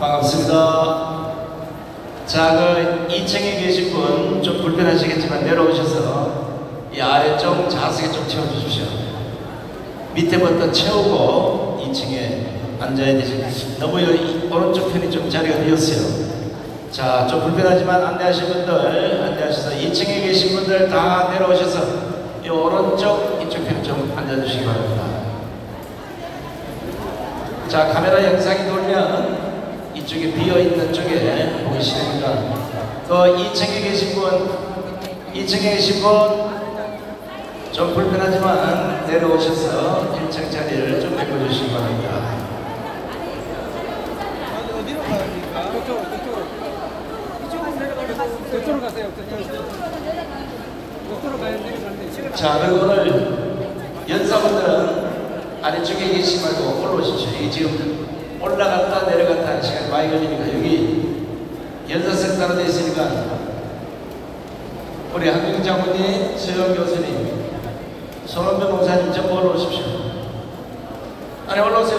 반갑습니다. 자, 그 2층에 계신 분 좀 불편하시겠지만 내려오셔서 이 아래쪽 좌석에 좀 채워주십시오. 밑에부터 채우고 2층에 앉아야 되죠. 너무 오른쪽 편이 좀 자리가 비었어요. 자, 좀 불편하지만 안내하신 분들 안내하셔서 2층에 계신 분들 다 내려오셔서 이 오른쪽 이쪽 편에 좀 앉아주시기 바랍니다. 자, 카메라 영상이 돌면 이쪽에 비어있는 쪽에 보이시니까 또 2층에 계신 분 좀 불편하지만 내려오셔서 1층 자리를 좀 메꿔주시기 바랍니다. 어디로 가야 됩니까? 그쪽으로 가세요. 그쪽으로 가야 되는데. 자, 그리고 오늘 연사분들은 아래쪽에 계시지 말고 올라오십시오. 이게 지금 올라갔다 내려갔다 하는 시간이 많이 걸리니까 여기 연사석 따로 되어 있으니까 우리 한경 장군님, 서영 교수님, 손원배 목사님 전부 올라오십시오. 아니, 올라오세요.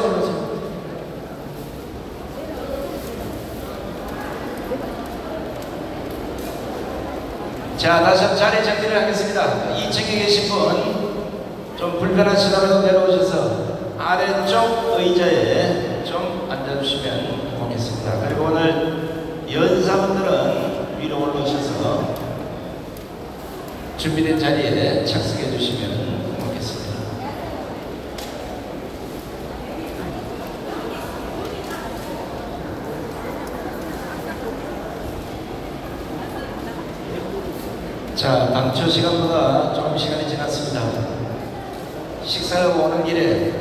자, 다시 한번 자리 정리를 하겠습니다. 2층에 계신 분 좀 불편하시다면 내려오셔서 아래쪽 의자에 좀 앉아주시면 고맙겠습니다. 그리고 오늘 연사분들은 위로 올라오셔서 준비된 자리에 착석해 주시면 고맙겠습니다. 자, 당초 시간보다 조금 시간이 지났습니다. 식사하고 오는 길에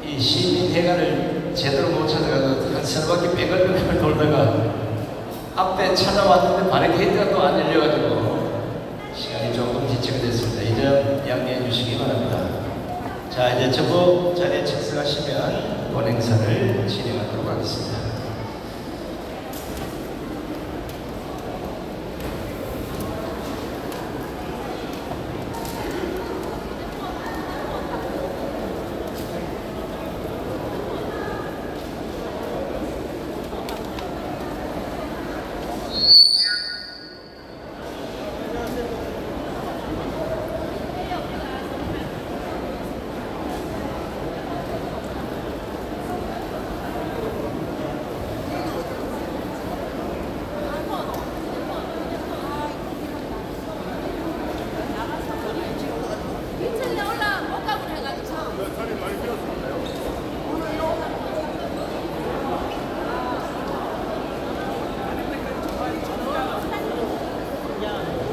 이 시민회관을 제대로 못 찾아가서 한 서너 바퀴 뱅글뱅글 돌다가 앞에 찾아왔는데 바리케이트가 또 안 열려가지고 시간이 조금 지체가 됐습니다. 이 점 양해해 주시기 바랍니다. 자, 이제 전부 자리에 착석하시면 본행사를 진행하도록 하겠습니다.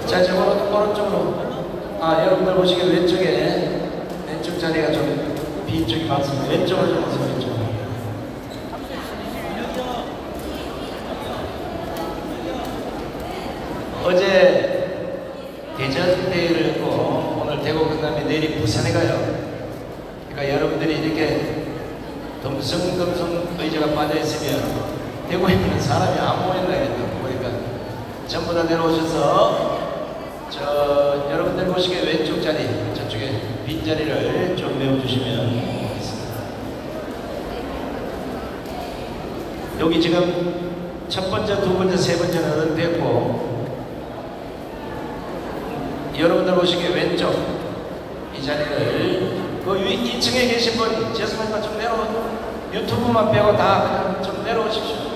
자, 이제 오른쪽으로. 여러분들 보시기에 왼쪽 자리가 좀 빈 쪽이 많습니다. 왼쪽으로 좀 오세요. 왼쪽으로. 어제 대전 대회를 했고 오늘 대구 끝나면 내일 부산에 가요. 그러니까 여러분들이 이렇게 덤성덤성 의자가 빠져있으면 대구에 있는 사람이 안 모인다겠다. 보니까 전부 다 내려오셔서 여러분들 보시기에 왼쪽 자리, 저쪽에 빈자리를 좀 메워주시면 고맙겠습니다. 여기 지금 첫 번째, 두 번째, 세 번째는 됐고 여러분들 보시기에 왼쪽 이 자리를 그 2층에 계신 분 죄송하지만 좀 유튜브만 빼고 다 그냥 좀 내려오십시오.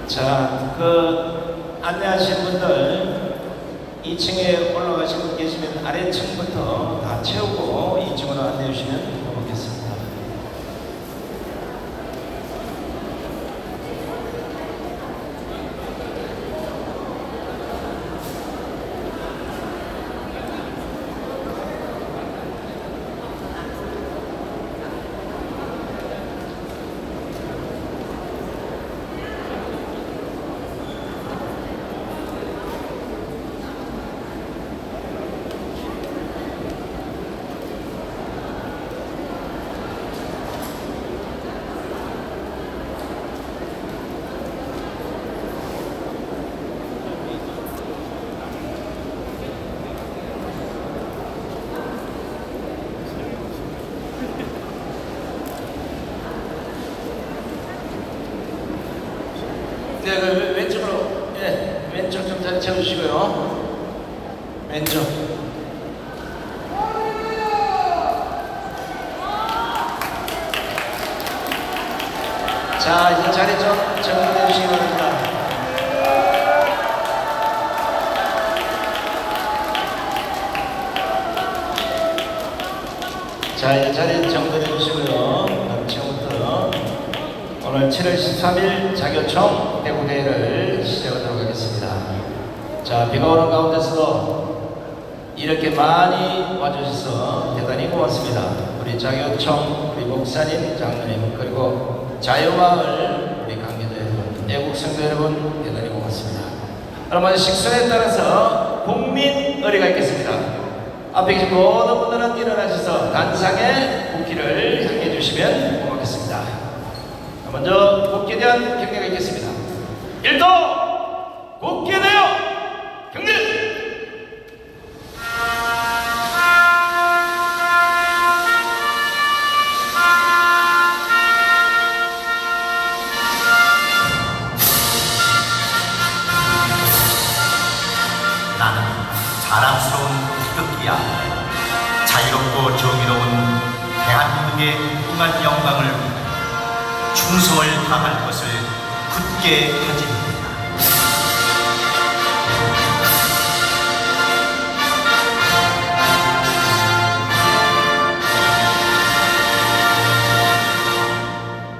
자, 안내하신 분들 2층에 올라가신 분 계시면 아래층부터 다 채우고 2층으로 안내해 주시면 고맙겠습니다. 채워주시고요. 왼쪽. 자, 이제 자리 좀 정리해 주시기 바랍니다. 자, 이제 자리 정돈해 주시고요. 그럼 지금부터 오늘 7월 13일 자교총 대구대회를 시작하도록 하겠습니다. 자, 비가 오는 가운데서도 이렇게 많이 와주셔서 대단히 고맙습니다. 우리 자교총, 우리 목사님, 장로님, 그리고 자유마을 우리 관계자 여러분, 애국성도 여러분 대단히 고맙습니다. 여러분 식순에 따라서 국민 의례가 있겠습니다. 앞에 계신 모든 분들은 일어나셔서 단상의 국기를 향해 주시면 고맙겠습니다. 먼저 국기에 대한 경례가 있겠습니다. 1도 국기에 대하여 경례! 나는 자랑스러운 태극기야. 자유롭고 정의로운 대한민국의 무궁한 영광을 위해 충성을 다할 것을 굳게 다짐합니다.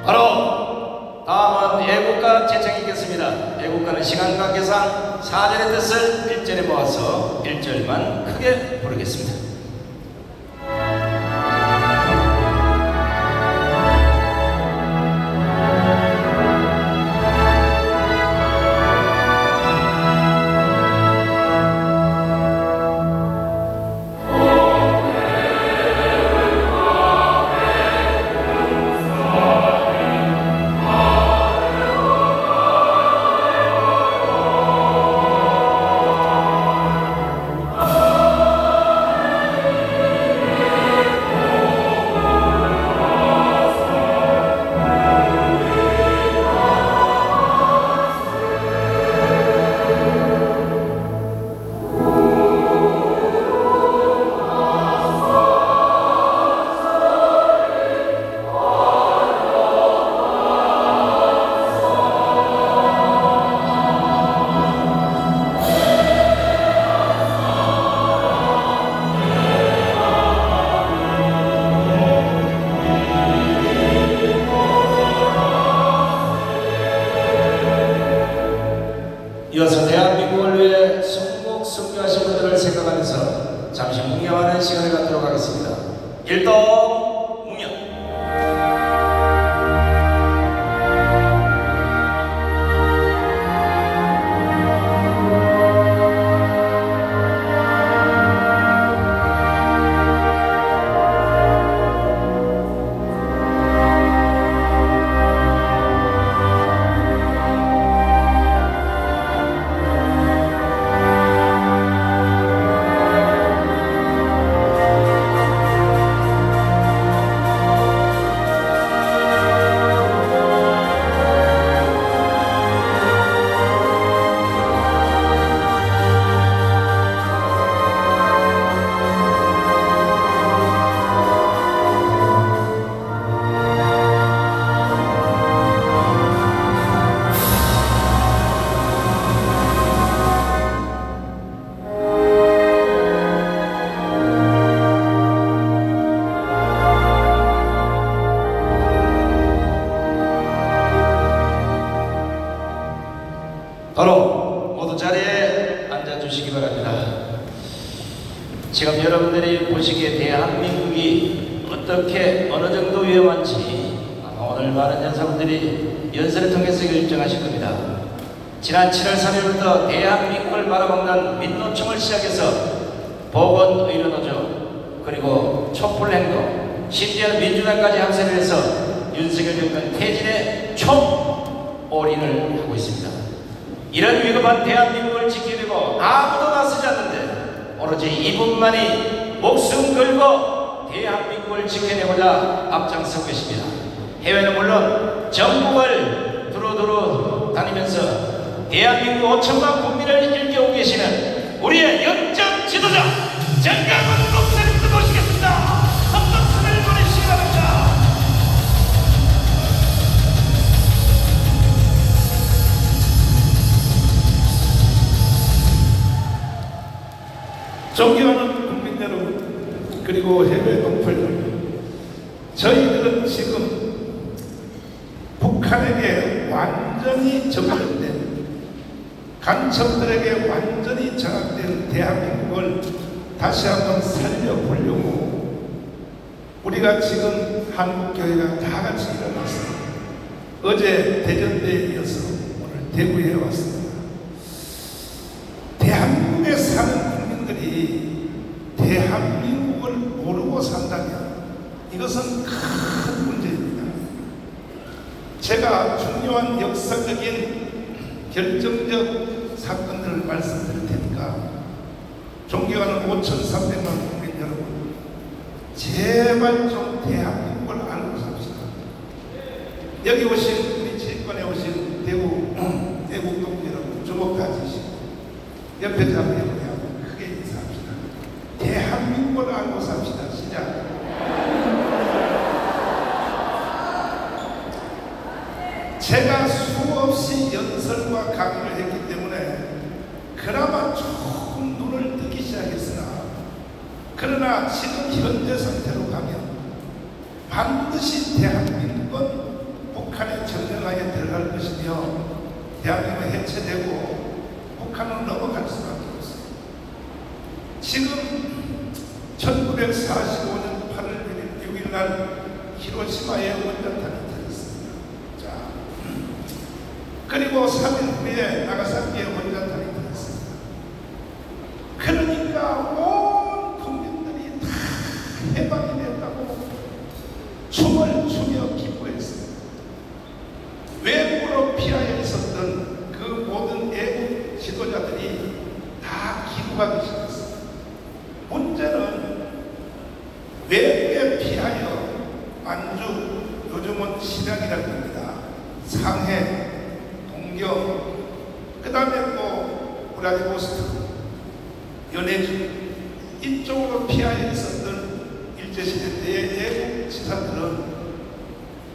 바로 다음은 애국가 제창이 있겠습니다. 애국가는 시간 관계상 4절의 뜻을 1절에 모아서 1절만 크게 부르겠습니다. 이어서 대한민국을 위해 순국 순교하신 분들을 생각하면서 잠시 묵념하는 시간을 갖도록 하겠습니다. 일동 묵념. 바로 모두 자리에 앉아주시기 바랍니다. 지금 여러분들이 보시기에 대한민국이 어떻게 어느 정도 위험한지 아마 오늘 많은 연사분들이 연설을 통해서 결정하실 겁니다. 지난 7월 3일부터 대한민국을 말아먹는 민노총을 시작해서 보건의료노조 그리고 촛불행동 심지어는 민주당까지 합세를 해서 윤석열 정권 퇴진에 총올인을 하고 있습니다. 이런 위급한 대한민국을 지켜야 되고 아무도 나서지 않는데 오로지 이분만이 목숨 걸고 대한민국을 지켜내고자 앞장서고 계십니다. 해외는 물론 전국을 두루두루 다니면서 대한민국 5천만 국민을 일깨우기 계시는 우리의 영적 지도자 정강훈 목사님도 모시겠습니다. 한 박수를 보내주시기 바랍니다. 존경하는 국민 여러분, 그리고 해외 동포들, 저희들은 지금 북한에게 완전히 점령된, 간첩들에게 완전히 장악된 대한민국을 다시 한번 살려보려고 우리가 지금 한국교회가 다 같이 일어났습니다. 어제 대전대에 이어서 오늘 대구에 왔습니다. 대한민국에 사는 국민들이 대한민국을 모르고 산다면 이것은 큰 문제입니다. 제가 중요한 역사적인 결정적 사건들을 말씀드릴 테니까 존경하는 5,300만 국민 여러분, 제발 좀 대한민국을 알고 삽시다. 여기 오신 우리 지휘권에 오신 대구 대국동 여러분 주목하시고 옆에 자매하고 크게 인사합시다. 대한민국을 알고 삽시다. 시작. 제가 수없이 연설과 강의를 했기 때문에 그나마 조금 눈을 뜨기 시작했으나, 그러나 지금 현재 상태로 가면 반드시 대한민국은 북한의 점령하에 들어갈 것이며 대한민국은 해체되고 북한은 넘어갈 수밖에 없습니다. 지금 1945년 8월 6일 날 히로시마에 원자탄이 그리고 3일 후에 나가사키에 원자탄이 터졌습니다. 그러니까 온 국민들이 다 해방이 됐다고 춤을 추며 기뻐했습니다. 외국으로 피하여 있었던 그 모든 애국 지도자들이 다 기부하기 시작했습니다. 문제는 외국에 피하여 안주, 요즘은 실향이라고 합니다. 상해, 그 다음에 또 브라디보스토크, 연해주 이쪽으로 피하여 있었던 일제시대 때의 애국 지사들은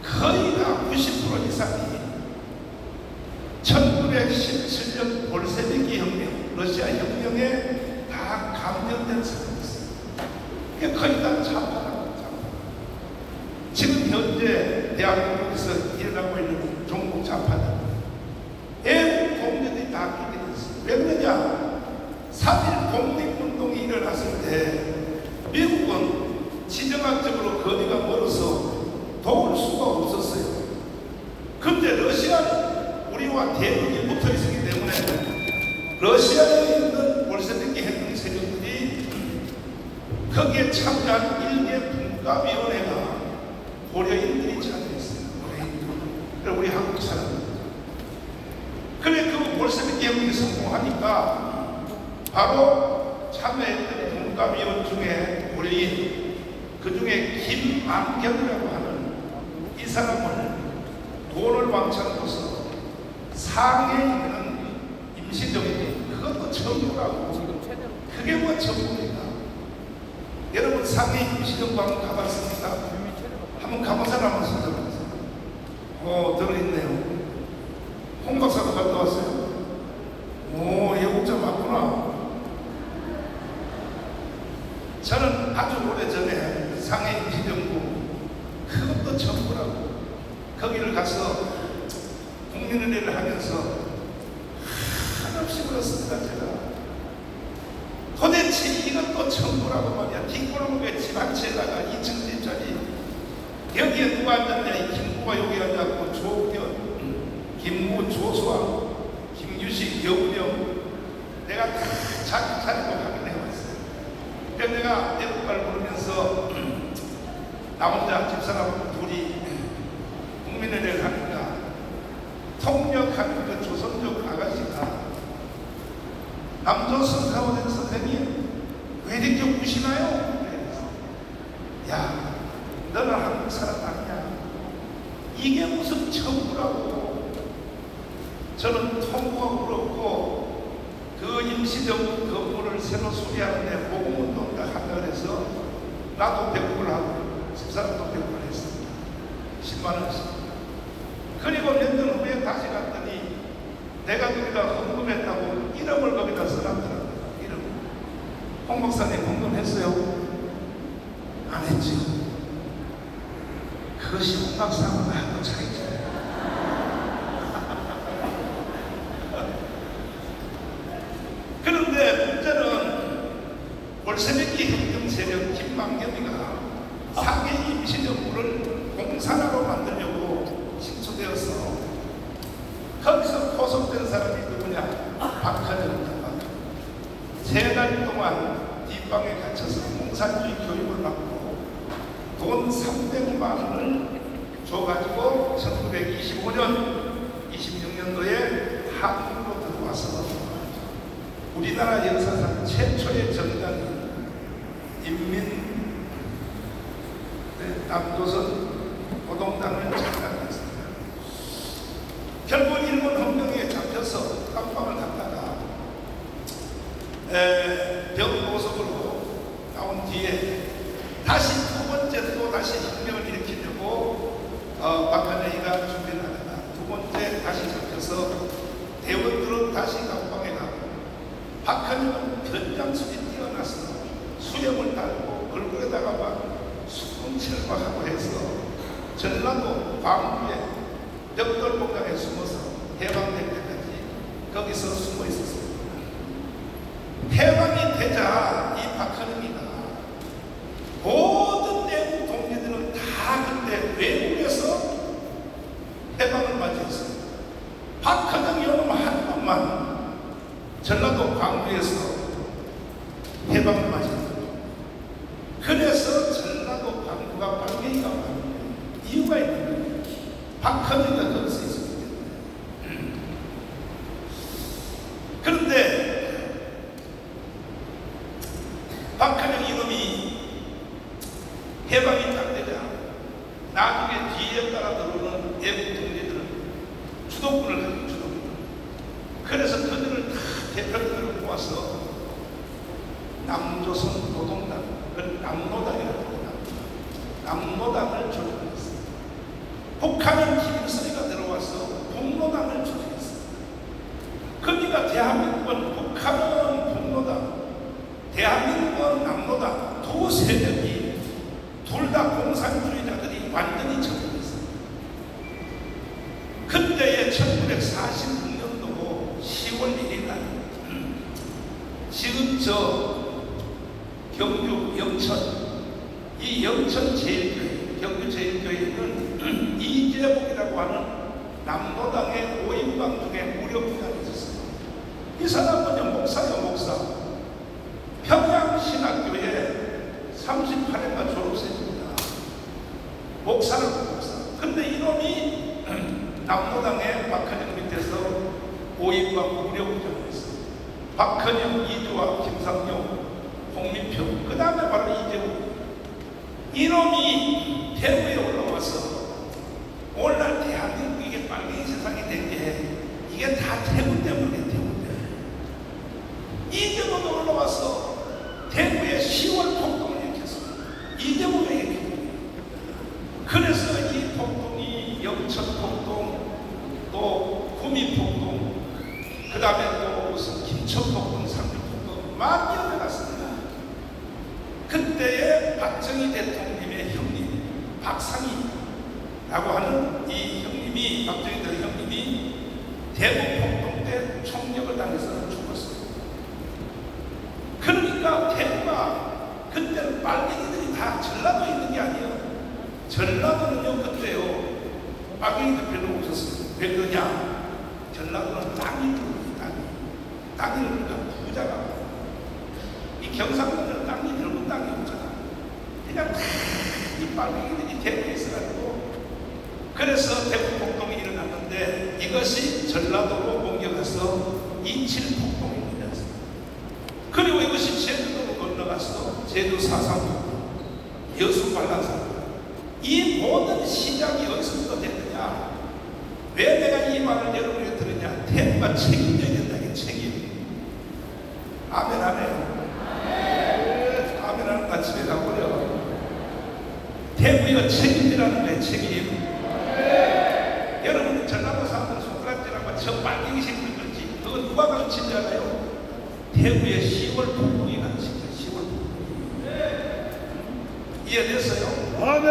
거의 다 90% 이상이 1917년 볼셰비키 혁명, 러시아 혁명에 다 감염된 사람이었어요. 이게 거의 다 좌파라고. 지금 현재 대한민국에서 일어나고 있는 종북 좌파들, 애국 동료들이 다 그렇게 됐어요. 왜 그러냐? 3.1 독립운동이 일어났을 때 미국은 지정학적으로 거리가 멀어서 도울 수가 없었어요. 근데 러시아는 우리와 대국이 붙어 있었기 때문에 러시아에 있는 볼셰비키 혁명 세력들이 거기에 참여한 일개 분과위원회가 고려인들이 참여했어요. 고려인들. 우리 한국 사람들. 그래 그 볼셰비키 혁명이 성공하니까 바로 참여했던 분과위원 중에 고려인, 그 중에 김안경이라고 하는 이 사람을 돈을 왕창줘서 상해에 있는 임시정부, 그것도 정부라고. 그게 뭐 정부입니까? 여러분 상해 임시정부 한번 가봤습니까? 한번 가본 사람 한번 손 들어보세요. 들어있네요. 홍 박사도 갔다 왔어요. 오, 예국자 맞구나. 저는 아주 오래전에 상해 임시정부, 그것도 정부라고. 거기를 가서 국민은혜를 하면서 한없이 울었습니다. 제가 도대체 이것도 정부라고 말이야. 뒷골목에 집 한 채에다가 2층 집짜리, 여기에 누가 앉았냐? 이 김구가 여기 앉았고, 조국현, 김무, 조수아, 김유식, 여우령, 내가 다 자기 자리로 확인해봤어요. 그래서 내가 애국가를 부르면서 나 혼자 집사람 둘이 국민은혜를 하니까 통역하는 그 조선족 아가씨가 남조선 사원의 선생님 왜 이렇게 우시나요? 야, 너는 한국 사람 아니냐? 이게 무슨 정부라고. 저는 통곡하고 그렇고 그 임시정부 건물을 새로 수리하는데 보금운동가 한다고 해서 나도 배급을 하고 집사람도 배급을 했습니다. 10만원씩. 그리고 몇 년 후에 다시 갔더니 내가 거기다 헌금했다고 이름을 거기다 써놨더라고요. 이름. 홍 목사님 헌금했어요? 안 했죠. 그것이 홍 목사하고는 하도 차이죠. 그런데 문제는 볼세비키 혁명 세력 김만겸이가 상해 임시정부를 공산화로 만들려고 신초되었어. 거기서 포섭된 사람이 누구냐? 박헌영. 3달 동안 뒷방에 갇혀서 공산주의 교육을 받고 돈 300만 원을 줘가지고 1925년 26년도에 한국으로 들어와서 우리나라 역사상 최초의 정당인 남조선 노동당을 창당했습니다. 결국 일본 헌병에 잡혀서 깜빵을 갔다가 병보석으로 나온 뒤에 다시 두 번째 또 다시 혁명을 일으키려고 박헌영이가 준비를 하다가 두 번째 다시 잡혀서 대원들은 다시 깜빵에 가고 박헌영은 변장술이 뛰어나서 수염을 달고 얼굴에다가 막 수금칠과하고 해서 전라도 광주에 벽돌공장에 숨어서 해방될 때까지 거기서 숨어 있었습니다. 해방이 되자 이 박헌영이가 모든 내국 동지들은 다 그때 외국에서 해방을 맞이했습니다. 박헌영이 오면 한 번만 전라도 광주에서 해방을 맞이했습니다. 그래서 전라도 광주가 빨갱이가 많은 이유가 있는 거예요. 박헌영이가 거기서 있었기 때문에. 그런데 박헌영 이놈이 해방이 딱 되자 나중에 뒤에 따라 들어오는 외국 동지들은 주도권을 가진 주도권. 그래서 그들을 다 대표들을 모아서 남조선 노동당, 그걸 남노당이라고 합니다. 남노당을 조직했습니다. 북한인 김일성이가 들어와서 북노당을 조직했습니다. 그러니까 대한민국은 북한은 북노당, 대한민국은 남노당 두 세력이 둘 다 공산주의자들이 완전히 정립했습니다. 그때의 1946년도 10월 1일 날 지금 경주 영천, 이 영천 제일교회, 경주 제일교회는 이재복이라고 하는 남노당의 5인방 중에 무력부장이 있었어요. 이 사람은 목사요, 목사. 평양신학교에 38회가 졸업생입니다. 목사는 목사. 근데 이놈이 남노당의 박헌영 밑에서 5인방 무력부장을 했어요. 박헌영, 이주화, 김상용, 홍민표, 그 다음에 바로 이재국. 이놈이 대구에 올라와서 오늘날 대한민국 이게 빨갱이 세상이 된 게 이게 다 대구 때문에 대구 때문에. 이재국이 올라와서 대구에 10월 폭동을 일으켰습니다. 이재국이 일으켰습니다. 그래서 이 폭동이 영천 폭동, 또 구미 폭동, 그 다음에 또 무슨 김천 폭동, 상주 폭동 막 이어나갔습니다. 그때의 박정희 대통령의 형님 박상희라고 하는 이 형님이, 박정희 대 형님이 대구 폭동 때 총력을 당해서 죽었어요. 그러니까 대구가 그때는 빨갱이들이 다 전라도에 있는 게 아니에요. 전라도는요 그때요 빨갱이들 별로 없었어요. 왜 그러냐? 전라도는 땅이 들어오니 땅이 그러니까 부자가 이 경상도는 땅이 들어오고 땅이 없잖아. 그냥 다 이 빨갱이들이 대구에 있어가지고 그래서 대구 폭동이 일어났는데 이것이 전라도로 옮겨가서 27 폭동이 일어났습니다. 그리고 이것이 제주도로 건너가서 제주 4.3 여수 관람사. 이 모든 시작이 어디서부터 됐느냐? 왜 내가 이 말을 여러분에게 들으냐? 대구가 책임져야 된다. 책임. 아멘 안 해요? 아멘 하는 나 집에 가버려. 대구의 책임이라는 거예요. 책임. 여러분 전라도 사람들 손가락질하고 저 빨갱이 새끼들 그렇지. 그거 누가 가르친 줄 알아요? 대구의 10월 북북이 가르친 거예요. 10월 북북이. 이해됐어요? 아멘.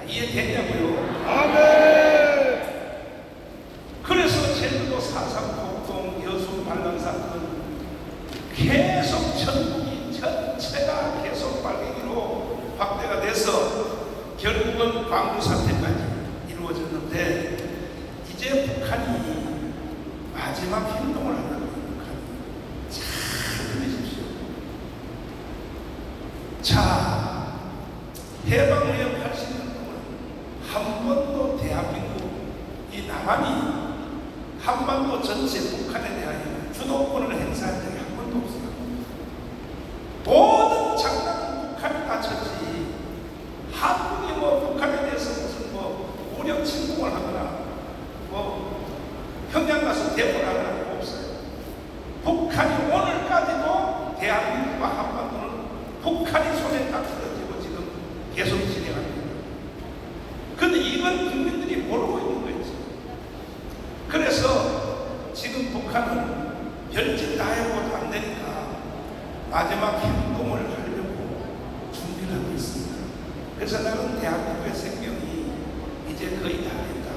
이해됐냐고요? 아멘. 그래서 제주도 4.3 폭동, 여수 반란 사건 계속 전국이 전체가 계속 빨갱이로 확대가 돼서 결국은 광주 사태까지 이루어졌는데 이제 북한이 마지막 행동을 한다는 북한이 잘 들으십시오. 자, 해방 후에 80년 동안 한 번도 대한민국 이 남한이 한반도 전체 북한에 대하여 주도권을 행사한 적이 한 번도 없어요. 모든 장난은 북한이 다 쳤지. 한국이 뭐 북한에 대해서 무슨 뭐 무력 침공을 하거나 뭐 평양 가서 대포를 하거나 없어요. 북한이 오늘까지도 대한민국과 한반도는 북한이 손에 딱 들어지고 지금 계속 진행합니다. 근데 이건 국민들이 모르고 있는 거예요. 그래서 지금 북한은 별짓 다 해보도 안 되니까 마지막 행동을 하려고 준비를 하고 있습니다. 그래서 나는 대한민국의 생명이 이제 거의 다 됐다.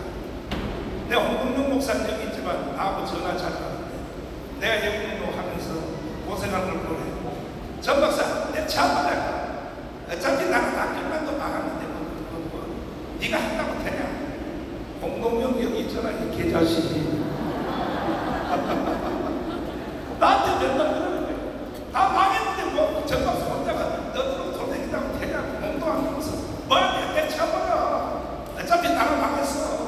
내가 홍동영 목사님 여기 있지만 나하고 전화 잘 하는데 내가 여기 운동하면서 고생하는 걸 보래. 전 박사 내 참아라. 어차피 나는 학교만 더 나갔는데 네가 한다고 되냐? 홍동영 여기 있잖아 이 개자식이. 나한테 맨날 그러는 거야. 다 망했는데 뭐 전박사 혼자가 너들은 돌아다닌다고 되냐고 몸도 안 먹어서 뭐야 내 참아라. 어차피 나는 망했어.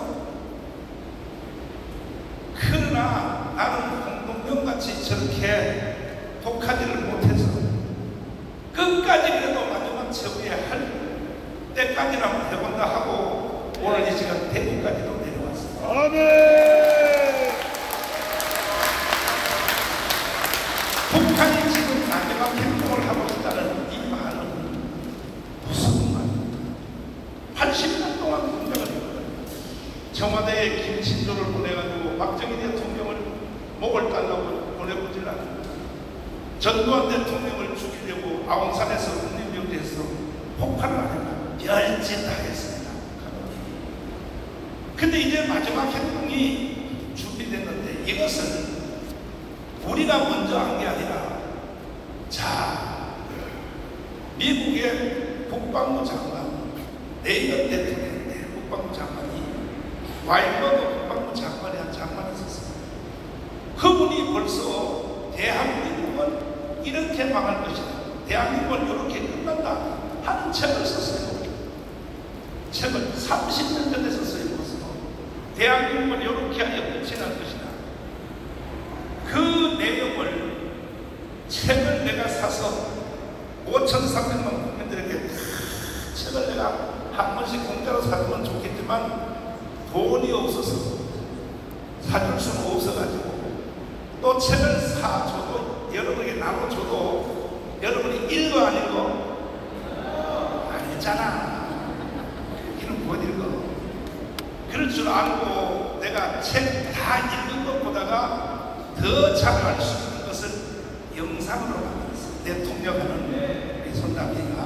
그러나 나는 홍동영같이 저렇게 독하지를 못해서 끝까지 그래도 마지막 처우에 할 때까지라도 해본다 하고 오늘 이 시간 대구까지도 내려왔습니다. 아멘. 북한이 지금 마지막 행동을 하고 있다는 이 말은 무슨 말입니까? 80년 동안 공작을 했거든요. 청와대에 김친조를 보내가지고 박정희 대통령을 목을 달라고 보내보질 않았습니다. 전두환 대통령을 죽이려고 아웅산에서 국립묘지에서 폭발을 하려고 별짓 다 했습니다. 근데 이제 마지막 행동이 준비됐는데 이것은 우리가 먼저 한 게 아니라 자 미국의 국방부 장관 레이건 대통령의 국방부 장관이 와인버그 국방부 장관이 한 장관이 있었습니다. 그분이 벌써 대한민국은 이렇게 망할 것이다. 대한민국은 이렇게 끝난다 하는 책을 썼어요. 책을 30년 전에 썼어요. 대한민국은 이렇게 하여 끝이 날 것이다. 그 내용을 책을 내가 사서 5,300만 국민들에게 책을 내가 한 번씩 공짜로 사주면 좋겠지만 돈이 없어서 사줄 수는 없어가지고 또 책을 사줘도 여러분에게 나눠줘도 여러분이 읽어 안 읽어? 안 읽잖아. 이는 못 읽어. 그럴 줄 알고 내가 책 다 읽은 것보다가 더 잘 알 수 있는 것을 영상으로 만들었어. 대통령하는 우리 손담이가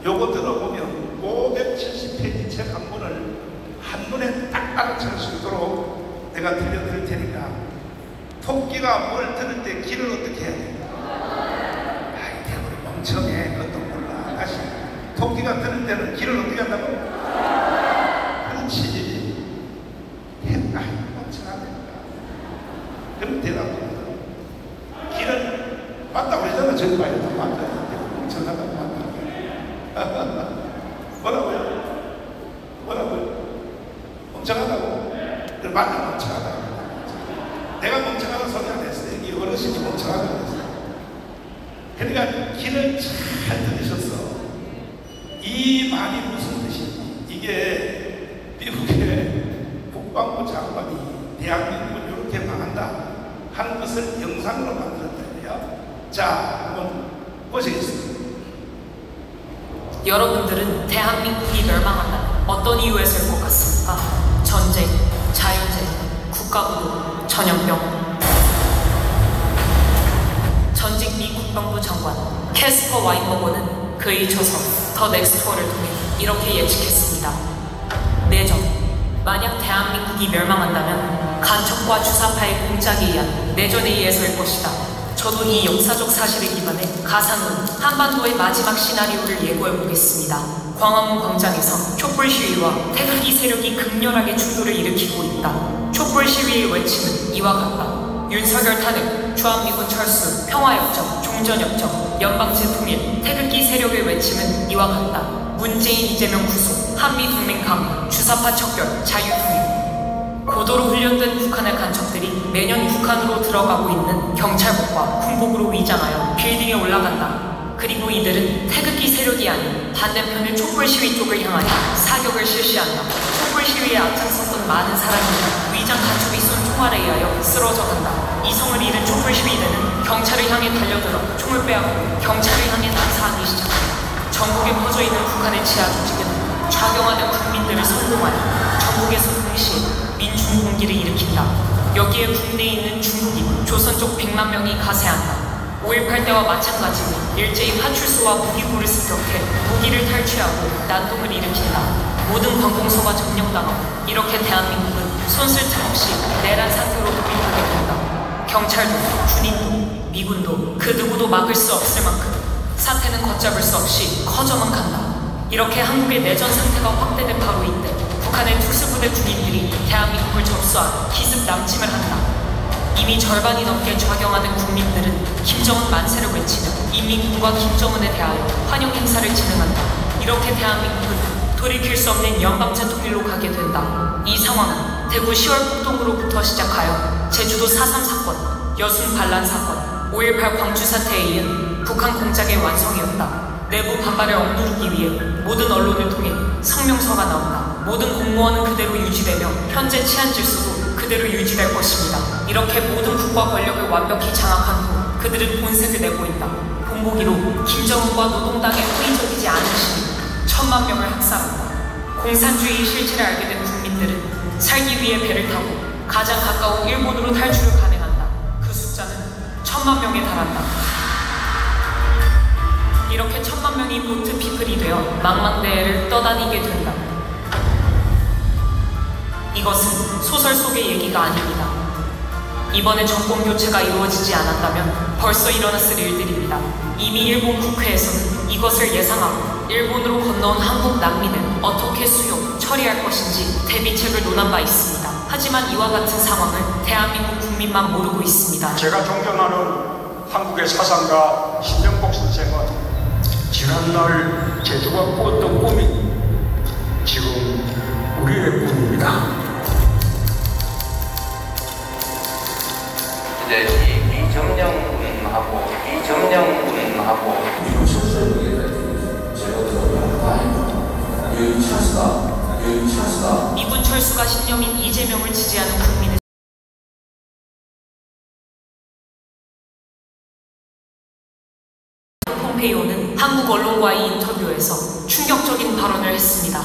요거 들어보면 570페이지 책 한 권을 한눈에 딱 알아챌 수 있도록 내가 들려드릴 테니까 토끼가 뭘 들을 때 길을 어떻게 해야 돼? 아이 대부분 멍청해. 그것도 몰라. 다시 토끼가 들을 때는 길을 어떻게 한다고? 그렇지. 아이 멍청하니까. 그럼 대답합니다. 길은 맞다고 그러잖아. 저기 봐요. 맞다. 멍청하다고 맞다. 뭐라고요? 뭐라고요? 멍청하다고? 그럼 맞다 멍청하다. 내가 멍청하다는 소리 안 했어요. 이 어르신이 멍청하다고 했어요. 그러니까 길을 잘 들으셨어. 이 말이 무슨 뜻인지. 이게 미국의 국방부 장관이 대한민국을 이렇게 망한다 하는 것을 영상으로 만들었다고요. 자, 한번 보시겠습니다. 여러분들은 대한민국이 멸망한다면 어떤 이유에서일 것 같습니까? 전쟁, 자연재해, 국가부도, 전염병. 전직 미 국방부 장관 캐스퍼 와인버거는 그의 저서 더 넥스트워를 통해 이렇게 예측했습니다. 내전. 만약 대한민국이 멸망한다면 간첩과 주사파의 공작에 의한 내전에 의해서일 것이다. 저도 이 역사적 사실에 기반해 가상으로 한반도의 마지막 시나리오를 예고해보겠습니다. 광화문 광장에서 촛불 시위와 태극기 세력이 극렬하게 충돌을 일으키고 있다. 촛불 시위의 외침은 이와 같다. 윤석열 탄핵, 주한미군 철수, 평화협정, 종전협정, 연방제 통일, 태극기 세력의 외침은 이와 같다. 문재인, 이재명 구속, 한미동맹 강화, 주사파 척결, 자유통일. 고도로 훈련된 북한의 간첩들이 매년 북한으로 들어가고 있는 경찰복과 군복으로 위장하여 빌딩에 올라간다. 그리고 이들은 태극기 세력이 아닌 반대편의 촛불 시위 쪽을 향하여 사격을 실시한다. 촛불 시위에 앞장섰던 많은 사람이 위장 간첩이 쏜 총알에 의하여 쓰러져 간다. 이성을 잃은 촛불 시위대는 경찰을 향해 달려들어 총을 빼앗고 경찰을 향해 난사하기 시작한다. 전국에 퍼져있는 북한의 지하 조직은 좌경하는 국민들을 선동하여 전국에서 동시에 민중 공기를 일으킨다. 여기에 국내에 있는 중국인, 조선족 100만 명이 가세한다. 5.18 때와 마찬가지로 일제히 파출소와 무기고를 습격해 무기를 탈취하고 난동을 일으킨다. 모든 관공서가 점령당하고 이렇게 대한민국은 손쓸 틈 없이 내란 상태로 돌입하게 된다. 경찰도, 군인도, 미군도 그 누구도 막을 수 없을 만큼 사태는 걷잡을 수 없이 커져만 간다. 이렇게 한국의 내전 상태가 확대된 바로 이때 북한의 특수부대 군인들이 대한민국을 접수한 기습 남침을 한다. 이미 절반이 넘게 좌경하는 국민들은 김정은 만세를 외치며 인민군과 김정은에 대하여 환영 행사를 진행한다. 이렇게 대한민국은 돌이킬 수 없는 연방제 통일로 가게 된다. 이 상황은 대구 10월 폭동으로부터 시작하여 제주도 4.3 사건, 여순 반란 사건, 5.18 광주 사태에 이은 북한 공작의 완성이었다. 내부 반발을 억누르기 위해 모든 언론을 통해 성명서가 나온다. 모든 공무원은 그대로 유지되며 현재 치안 질서도 그대로 유지될 것입니다. 이렇게 모든 국가 권력을 완벽히 장악한 후 그들은 본색을 내보인다. 본보기로 김정은과 노동당의 호의적이지 않은 시민 1000만 명을 학살한다. 공산주의의 실체를 알게 된 국민들은 살기 위해 배를 타고 가장 가까운 일본으로 탈출을 감행한다. 그 숫자는 1000만 명에 달한다. 이렇게 1000만 명이 보트 피플이 되어 망망대해를 떠다니게 된다. 이것은 소설 속의 얘기가 아닙니다. 이번에 정권 교체가 이루어지지 않았다면 벌써 일어났을 일들입니다. 이미 일본 국회에서는 이것을 예상하고 일본으로 건너온 한국 난민을 어떻게 수용, 처리할 것인지 대비책을 논한 바 있습니다. 하지만 이와 같은 상황을 대한민국 국민만 모르고 있습니다. 제가 존경하는 한국의 사상가 신정복 선생은 지난날 제주가 꾸었던 꿈이 지금 우리의 꿈입니다. 이제 이 비점령군하고 미군 철수가 신념인 이재명을 지지하는 국민의 폼페이오는 한국 언론과의 인터뷰에서 충격적인 발언을 했습니다.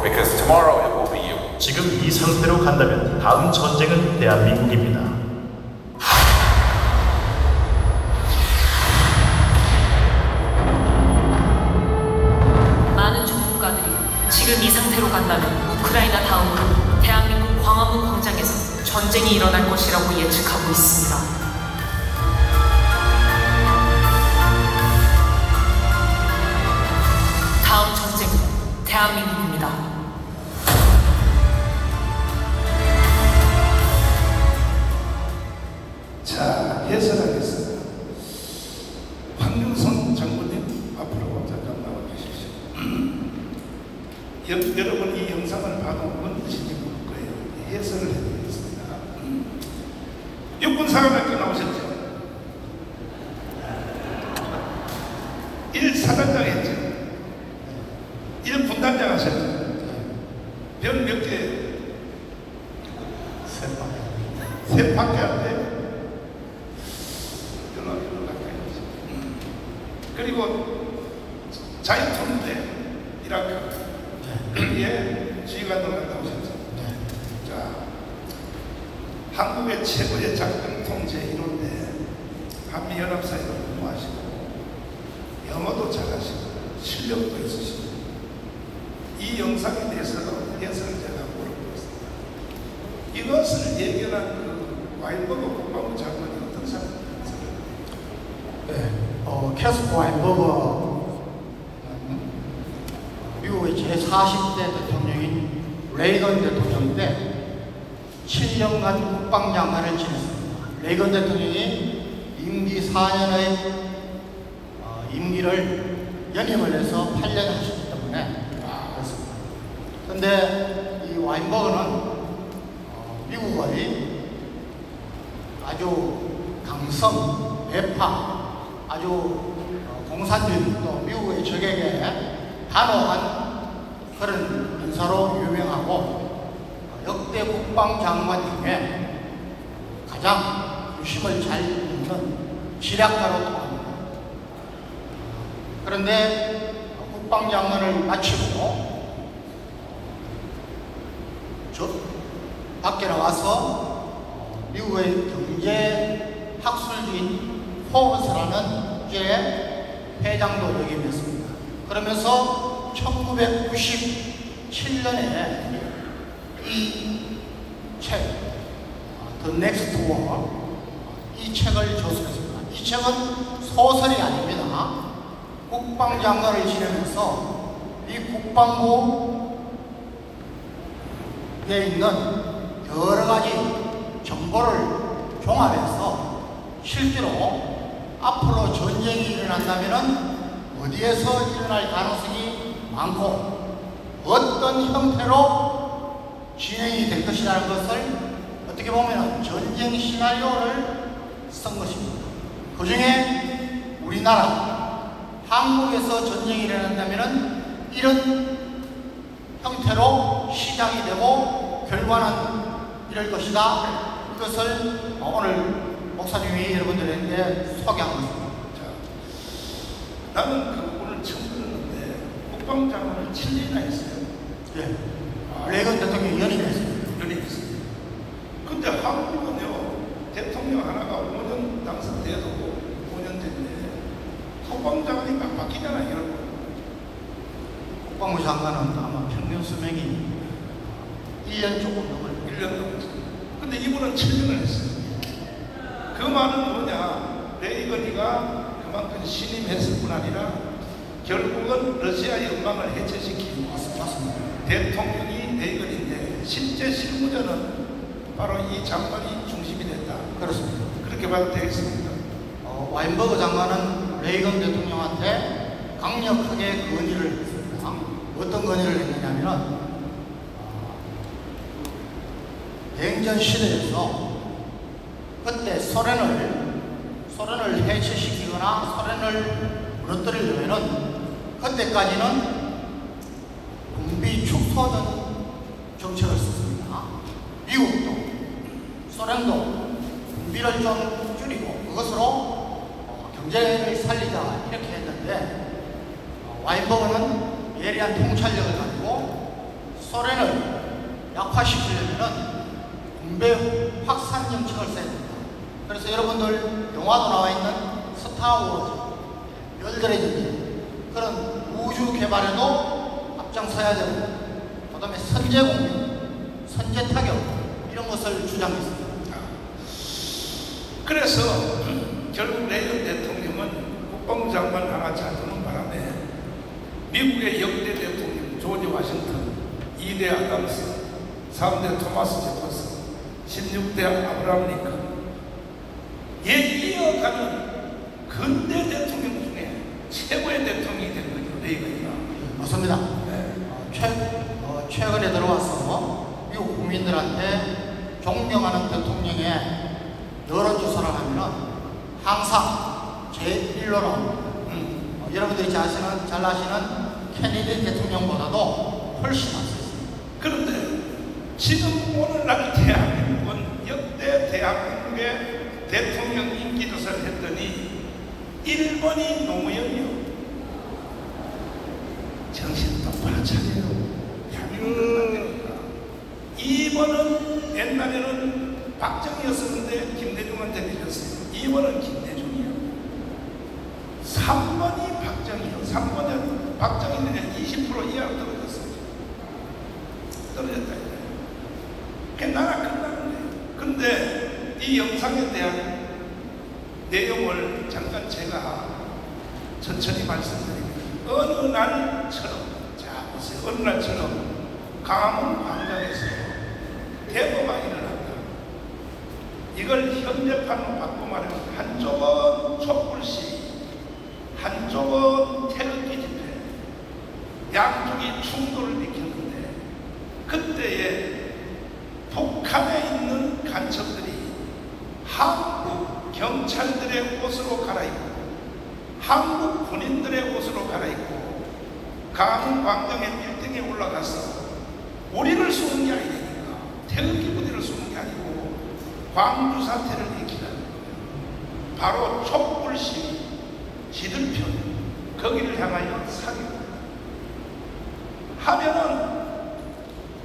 Because tomorrow it will be you. 지금 이 상태로 간다면 다음 전쟁은 대한민국입니다. 많은 전문가들이 지금 이 상태로 간다면 우크라이나 다음으로 대한민국 광화문 광장에서 전쟁이 일어날 것이라고 예측하고 있습니다. 다음 전쟁은 대한민국입니다. 자, 해설하겠습니다. 황윤선 장군님 앞으로 잠깐 나와 주십시오. 여러분 이 영상을 봐도 뭔 뜻인지 모를 거예요. 해설을 해드리겠습니다. 육군사관학교 나오셨죠? 1사단장 했죠? 1분단장 하셨죠? 별 몇 개? 셋밖에 안 돼요? 별로 가까이 오죠. 그리고 자유통제 이라크 거기에 지휘관을 한다고 하셨죠. 자, 한국의 최고의 작전 통제 이론데 한미연합사에도 근무하시고 영어도 잘하시고 실력도 있으시고 이 영상에 대해서도 해설을 제가 물어보고 있습니다. 이것을 예견한 그 와인버거 국방부 장관이 어떤 사람입니까? 캐스퍼 와인버거 미국의 제40대 대통령인 레이건 대통령인데 7년간 국방장관을 지냈습니다. 레이건 대통령이 임기 4년의 임기를 연임을 해서 8년 하셨기 때문에 그렇습니다. 그런데 이 와인버거는 미국의 아주 강성, 매파, 아주 공산주의 또 미국의 적에게 단호한 그런 인사로 유명하고 역대 국방장관 중에 가장 유심을 잘 잇는 지략가로 통합니다. 그런데 국방장관을 마치고 밖에 나와서 미국의 경제 학술지인 포브스라는 주제의 회장도 역임했습니다. 그러면서 1997년에 이 책, The Next War, 이 책을 저술했습니다. 이 책은 소설이 아닙니다. 국방장관을 지내면서 이 국방부에 있는 여러 가지 정보를 종합해서 실제로 앞으로 전쟁이 일어난다면 어디에서 일어날 가능성이 많고 어떤 형태로 진행이 될 것이라는 것을 어떻게 보면 전쟁 시나리오를 쓴 것입니다. 그 중에 우리나라, 한국에서 전쟁이 일어난다면 이런 형태로 시작이 되고 결과는 이럴 것이다. 이것을 오늘 목사님이 여러분들에게 소개한 것입니다. 나는 그 부분을 처음 들었는데 국방장관을 7년이나 했어요. 예. 레이건 대통령이 연임했어요. 연임했어요. 근데 한국은요, 대통령 하나가 5년 당선돼도 5년 됐는데 국방장관이 막 바뀌잖아요. 이런 거. 국방부 장관은 아마 평균 수명이 1년 조금 넘을 1년 넘었어요. 근데 이분은 7년을 했어요. 그 말은 뭐냐, 레이건이가 그만큼 신임했을 뿐 아니라 결국은 러시아의 음망을 해체시킨 맞습니다. 대통령이 레이건인데 실제 실무자는 바로 이 장관이 중심이 됐다. 그렇습니다. 그렇게 봐도 되겠습니다. 와인버거 장관은 레이건 대통령한테 강력하게 건의를 했습니다. 어떤 건의를 했느냐면 냉전 시대에서 그때 소련을 해체시키거나 소련을 무너뜨리려면은 그때까지는 군비 축소는 정책을 썼습니다. 미국도 소련도 군비를 좀 줄이고 그것으로 경제를 살리자 이렇게 했는데 와인버거는 예리한 통찰력을 가지고 소련을 약화시키려면은 군배 확산 정책을 써야 됩니다. 그래서 여러분들 영화도 나와 있는 스타워즈, 별들의 전쟁 그런 우주 개발에도 앞장서야 되고 그 다음에 선제 공격, 선제 타격 이런 것을 주장했습니다. 그래서 결국 레이건 대통령은 국방부 장관 하나 잡는 바람에 미국의 역대 대통령 조지 워싱턴, 2대 아담스, 3대 토마스 제퍼슨, 16대 아브라함 링컨 이어가는 근대 대통령 중에 최고의 대통령이 된 거죠. 레이건이가. 맞습니다. 네. 최근에 들어와서 미국 국민들한테 존경하는 대통령의 여러 주소를 하면은 항상 제1로는 여러분들이 잘 아시는 케네디 대통령보다도 훨씬 낫습니다. 그런데 지금 오늘날 대한민국은 역대 대한민국의 대통령 인기조사를 했더니 1번이 노무현이요. 정신 똑바로 차려요. 대한민국을 만드니까. 2번은 옛날에는 박정희였었는데 김대중한테 밀렸어요. 2번은 김대중이요. 3번이 박정희요. 3번은 박정희는 20% 이하로 떨어졌어요. 떨어졌다. 그게 나라 끝나는 거예요. 근데 이 영상에 대한 내용을 잠깐 제가 천천히 말씀드립니다. 어느 날처럼, 자 보세요. 어느 날처럼 강화문 광장에서 대모가 일어났다. 이걸 현대판으로 바꿔 말하면 한쪽은 촛불시, 한쪽은 태극기 집회, 양쪽이 충돌을 일으켰는데 그때에 북한에 있는 간첩들이 한국 경찰들의 옷으로 갈아입고 한국 군인들의 옷으로 갈아입고 강화문 광장의 빌딩에 올라가서 우리를 쏘는 게 아니니까 태극기 부대를 쏘는 게 아니고 광주 사태를 일으키는 거예요. 바로 촛불 시위, 지들편 거기를 향하여 사격 하면은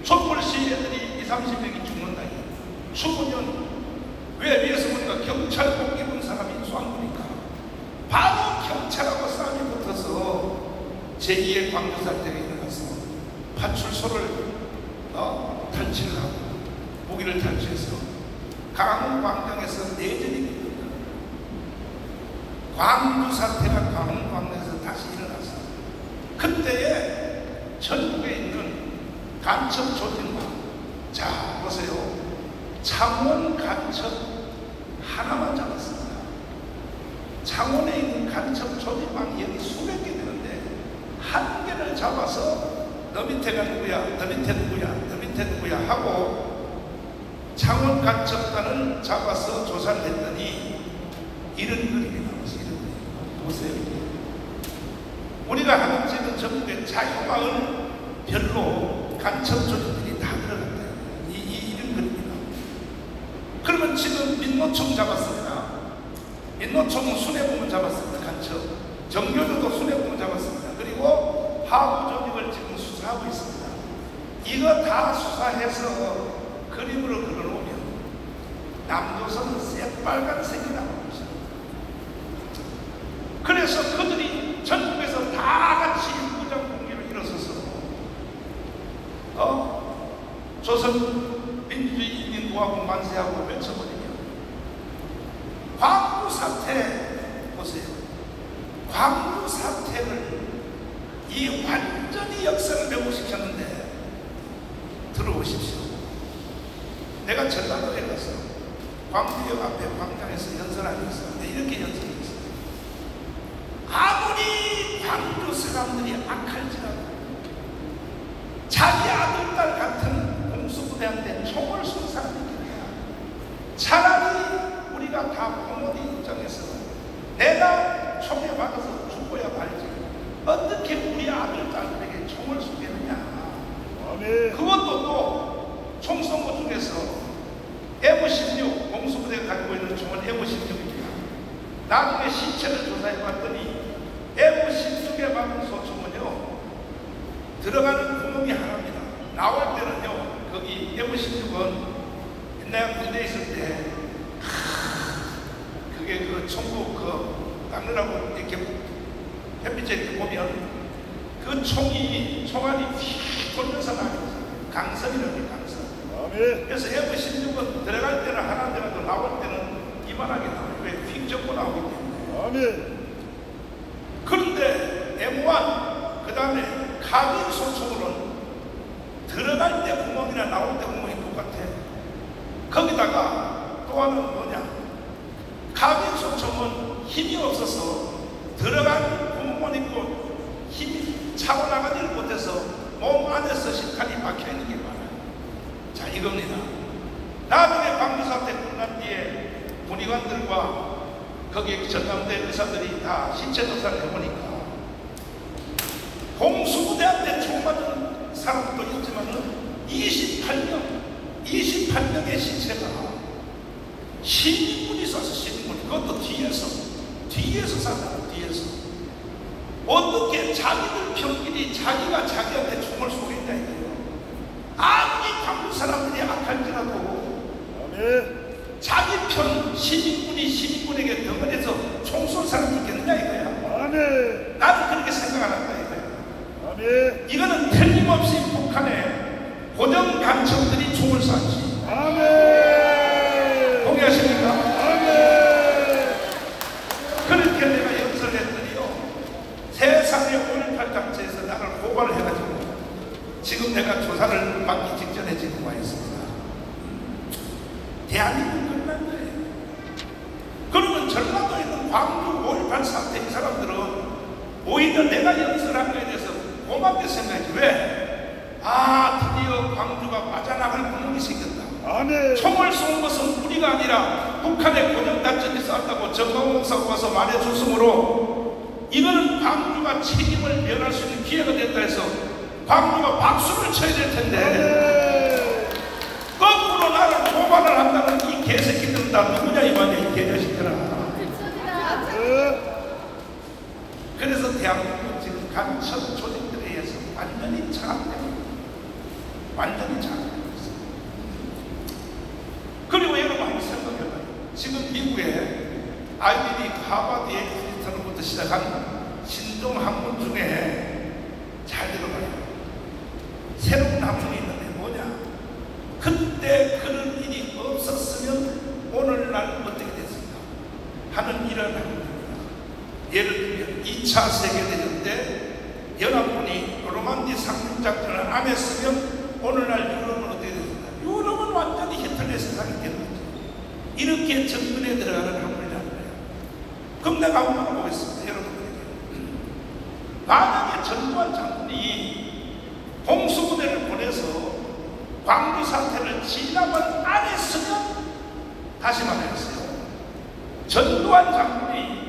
촛불 시위애들이 20-30명이 죽는다. 죽으면 왜 위에서 보니까 경찰복 입은 사람이 쏘는 거니까 바로 경찰하고 싸움이 붙어서 제2의 광주 사태가 일어나서 파출소를 탈취를 하고 무기를 탈취해서 강화문 광장에서 내전이 일어납니다. 광주 사태가 강화문 광장에서 다시 일어났어. 그때에 전국에 있는 간첩 조직과, 자 보세요. 창원 간첩 하나만 잡았습니다. 창원에 있는 간첩 조직망이 여기 수백 개 되는데 한 개를 잡아서 너 밑에가 누구야, 너 밑에 누구야, 너 밑에 누구야 하고 창원 간첩단을 잡아서 조사를 했더니 이런 그림이 나왔어요. 이런 그림 보세요. 우리가 하는 지금 전국의 자유마을 별로 간첩 조직들이 다 들어갔다. 이런 그림이 나옵니다. 그러면 지금 민노총 잡았습니다. 민노총은 순회공을 잡았습니다. 간첩. 정교조도 순회공을 잡았습니다. 그리고 하부 조직을 지금 수사하고 있습니다. 이거 다 수사해서 그림으로 그려놓으면 남조선은 새빨간색이 나옵니다. 그래서 그들이 전국에서 다 같이 무장 공개로 일어서서 조선 민주주의인민공화국 만세하고 외쳐버리며 광주 사태 보세요. 광주 사태를 이 완전히 역사를 왜곡시켰는데 들어오십시오. 내가 전라도에 가서 광주역 앞에 광장에서 연설하면서 이렇게 연설했어요. 아무리 광주 사람들이 악할지라도 자기 아들, 딸 같은 공수부대한테 총을 쏜 사람이 있겠냐. 차라리 우리가 다 부모님 입장에서 내가 총에 맞아서 죽어야 말지 어떻게 우리 아들, 딸에게 총을 쏘겠느냐. 그것도 또 총 쏜 것 중에서 M16 공수부대가 가지고 있는 총은 M16입니다. 나중에 시체를 조사해 봤더니 M16에 맞은 소총은요 들어가는 구멍이 하나입니다. 나올 때는요 거기 M16은 옛날 군대에 있을 때 그게 그 총구 닦느라고 이렇게 햇빛에 이렇게 보면 그 총알이 휙 돌면서 나가요. 강선이라는 강선. 그래서 M16은 들어갈 때는 하나 들어가도 나올 때는 이만하게 나와요. 왜 휙 접고 나오기 때문에. 그런데 M1 그 다음에 카빈 소총으로는 들어갈 때 구멍이나 나올 때 구멍이 똑같아. 거기다가 또 하나는 뭐냐, 카빈 소총은 힘이 없어서 들어간 구멍만 있고 힘이 차고 나가지를 못해서 몸 안에서 실탄이 박혀있는 게 많아요. 자 이겁니다. 나중에 광주 사태 끝난 뒤에 군의관들과 거기에 전남대 의사들이 다 신체 조사를 해보니까 공수부대한테 총 맞은 사람도 있지만은 28명의 신체가 시민군이 쏴서 시민군이 그것도 뒤에서 뒤에서 산다고. 뒤에서. 어떻게 자기들 편끼리 자기가 자기한테 총을 쏘겠냐 이거예요. 아무리 한국 사람들이 악할지라도 자기 편 시민군이 시민군에게 덩어리에서 총 쏠 사람이 있겠느냐 이거야. 나는 그렇게 생각 안 한다 이거야. 이거는 틀림없이 북한의 고정 간첩들이 총을 쐈지. 동의하십니까? 그렇게 내가 연설을 했더니요, 세상의 5.18 단체에서 나를 고발을 해가지고 지금 내가 조사를 받기 직전에 지금 와 있습니다. 대한민국 끝난 거예요. 그러면 전라도에 있는 광주 5.18 사태 이 사람들은 오히려 내가 연설한 거에 대해서 고맙게 생각하지. 왜? 드디어 광주가 빠져나갈 구멍이 생겼다. 총을 쏜 것은 우리가 아니라 북한의 고정단점이 쐈다고 정광훈 목사가 와서 말해줬으므로 이거는 광주가 책임을 면할 수 있는 기회가 됐다 해서 광주가 박수를 쳐야 될 텐데 거꾸로 나를 고발을 한다는 이 개새끼들은 다 누구냐 이 말이야, 이 개자식들아. 그래서 대한민국은 지금 간첩 조직들에 의해서 완전히 장악되고 있어요. 그리고 여러분 한번 생각해봐요. 지금 미국에 아이비리 하버드의 크리스천부터 시작한 신종 학문 중에 잘 들어봐요. 새로운 학문이 있는데 뭐냐? 그때 그런 일이 없었으면 오늘날 어떻게 됐을까 하는 이런 학문입니다. 예를 들면 2차 세계대전 때 연합군이 노르만디 상륙작전을 안 했으면 오늘날 유럽은 어떻게 됐을까? 유럽은 완전히 히틀러의 세상이 되는 거죠. 이렇게 접근에 들어가는 학문이라는 거예요. 그럼 내가 한번 물어보겠습니다. 여러분들에게. 만약에 전두환 장군이 공수부대를 보내서 광주 사태를 진압을 안 했으면, 다시 말해주세요. 전두환 장군이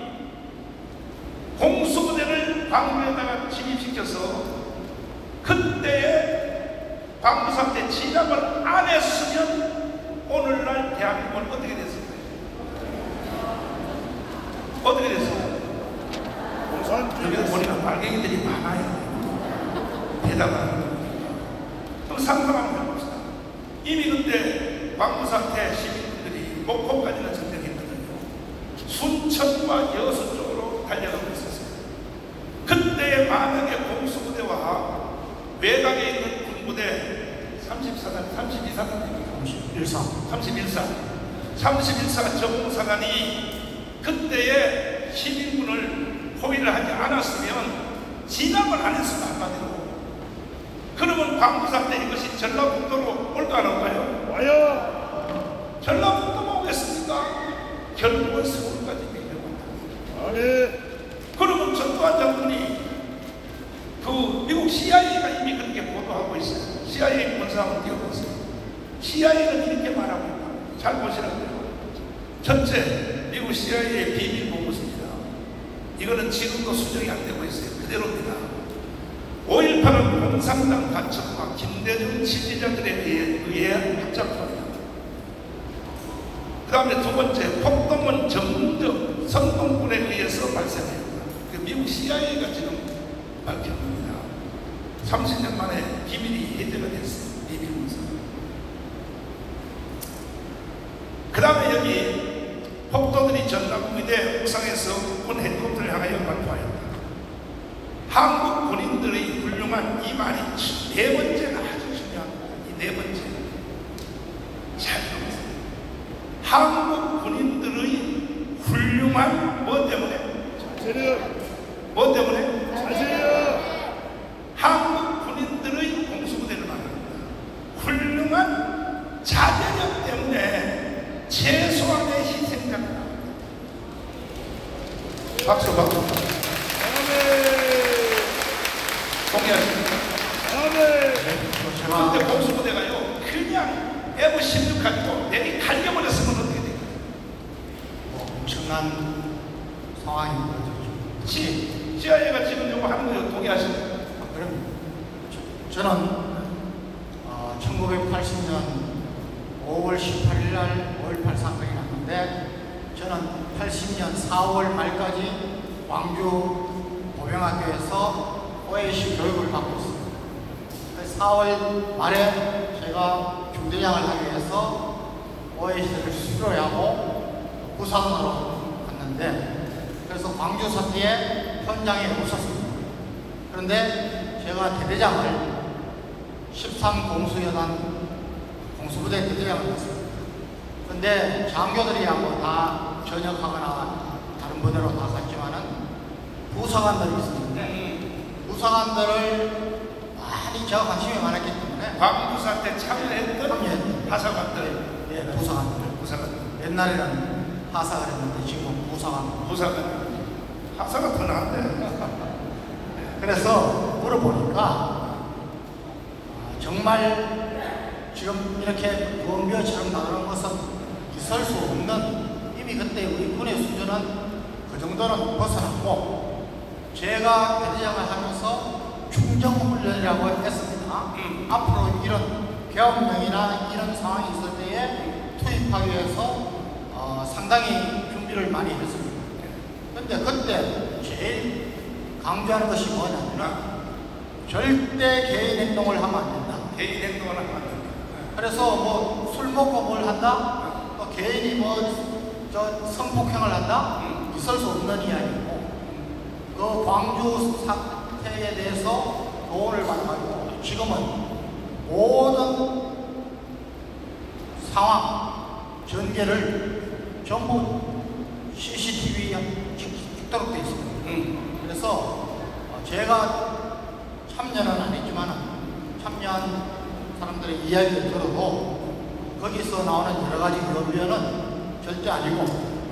공수부대를 광주에다가 진입시켜서 그때의 광주 사태 진압을 안 했으면 오늘날 대한민국은 어떻게 됐을까요? 어떻게 됐을까요? 여기 보니까 빨갱이들이 많아요. 대답하는 겁니다. 그럼 상상 한번 해봅시다. 이미 그때 광주 사태 시민들이 목포까지는 전쟁했거든요. 순천과 여수 쪽으로 달려가고 있었어요. 그때 만약에 공수부대와 외곽에 있는 군부대 34단, 31사 정사관이 그때의 시민군을 포위를 하지 않았으면, 진압을 안 했으면 한마디로, 그러면 광주 사태 이것이 전라북도로 올까 안 올까요? 와요. 전라북도만 오겠습니까? 결국은 서울까지 밀려간다. 그러면 전두환 장군이 그 미국 CIA가 이미 그렇게 보도하고 있어요. CIA 본사하고 띄워보세요. CIA는 이렇게 말하고 있다. 잘 보시라고요. 첫째, 미국 CIA의 비밀 보고서입니다. 이거는 지금도 수정이 안 되고 있어요. 그대로입니다. 5.18은 공산당 간첩과 김대중 지지자들에 의해 합작품입니다. 그 다음에 두 번째, 폭동은 정적 선동군에 의해서 발생합니다. 미국 CIA가 지금 밝힌 겁니다. 30년 만에 비밀이 해제가 됐어요. 비밀 문서. 그 다음에 여기 폭도들이 전라북도의 옥상에서 군 헬리콥터를 향하여 발포하였다. 한국 군인들의 훌륭한 이 말이 네 번째가 아주 중요합니다. 이 네 번째. 잘 들어보세요. 한국 군인들의 훌륭한 뭐 때문에? 뭐 때문에? 한국 군인들의 공수부대를 말합니다. 훌륭한 자제력 때문에 최소한의 희생자가 나옵니다. 박수 박수. 동의하십니까? 그런데 공수부대가요 그냥 F-16 가지고 내리 갈려버렸으면 어떻게 될까요? 엄청난 상황입니다. CIA가 지금 이거 하는 거 동의하십니까? 그럼 저는 1980년 5월 18일 날 5.18 사건이 났는데 저는 80년 4월 말까지 광주 보병학교에서 OAC 교육을 받고 있습니다. 4월 말에 제가 중대장을 하기 위해서 OAC를 수료하고 부산으로 갔는데, 그래서 광주 사태에 현장에 없었습니다. 그런데 제가 대대장을 13공수여단 공수부대 대대장을 했습니다. 그런데 장교들이하고 다 전역하거나 다른 부대로 다 갔지만은 부사관들이 있었는데, 부사관들을 많이 제가 관심이 많았기 때문에 광주 사태 참여했던 하사관들, 예, 부사관들. 옛날에는 하사가 했는데 지금 부사관. 하사가 더 나은데. 그래서 물어보니까 정말 지금 이렇게 원비어처럼 나오는 것은 있을 수 없는, 이미 그때 우리 군의 수준은 그 정도는 벗어났고, 제가 대대장을 하면서 충정훈련이라고 했습니다. 앞으로 이런 계엄령이나 이런 상황이 있을 때에 투입하기 위해서 상당히 준비를 많이 했습니다. 근데 그때 제일 강조하는 것이 뭐냐면 절대 개인 행동을 하면 안 된다. 개인 행동을 하면 안 된다. 그래서 뭐 술 먹고 뭘 한다? 개인이 뭐 성폭행을 한다? 있을 수 없는 이야기고, 그 광주 사태에 대해서 도움을 받아가지고 지금은 모든 상황 전개를 전부 CCTV에 찍도록 되어 있습니다. 그래서 제가 참여는 안 했지만 참여한 사람들의 이야기를 들어도 거기서 나오는 여러 가지 연변은 절대 아니고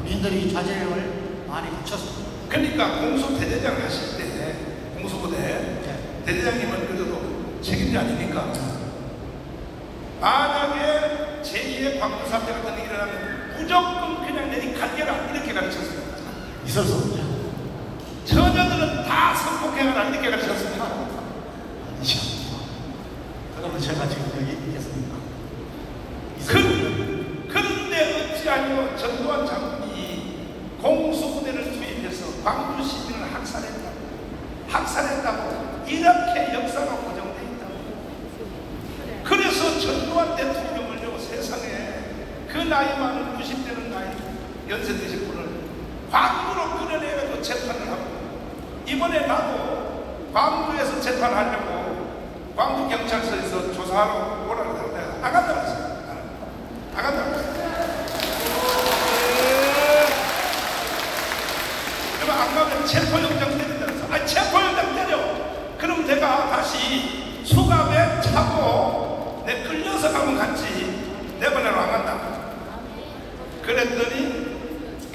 군인들이 자제력을 많이 갖췄습니다. 그러니까 공수 대대장 하실 때 공수부대 대대장님은 그래도 책임자 아닙니까? 만약에 제2의 광주 사태 같은 일이 일어나면 무조건 그냥 내리 갈겨라 이렇게 가르쳤습니다. 있을 수 없죠. 처녀들은 다 성폭행하라 이렇게 가르쳤습니다. 아니죠. 그러면 제가 지금 여기 있겠습니다. 그런데 어찌 아니오 전두환 장군이 공수부대를 투입해서 광주 시민을 학살했다고 이렇게 역사가 고정되어 있다고. 그래서 전두환 대통령을요, 세상에 그 나이 많은 90대는 나이 연세 드신 분을 광주로 끌어내가지고 재판을 하고, 이번에 나도 광주에서 재판하려고 광주 경찰서에서 조사하러 오라고 하는데 안 간다고 했어요. 안 간다고 했어요. 그러면 안 가면 체포영장 때린다 그래서, 아니 체포영장 때려. 그럼 내가 다시 수갑에 차고 내 끌려서 가면 갔지 내보내러 안 간다. 그랬더니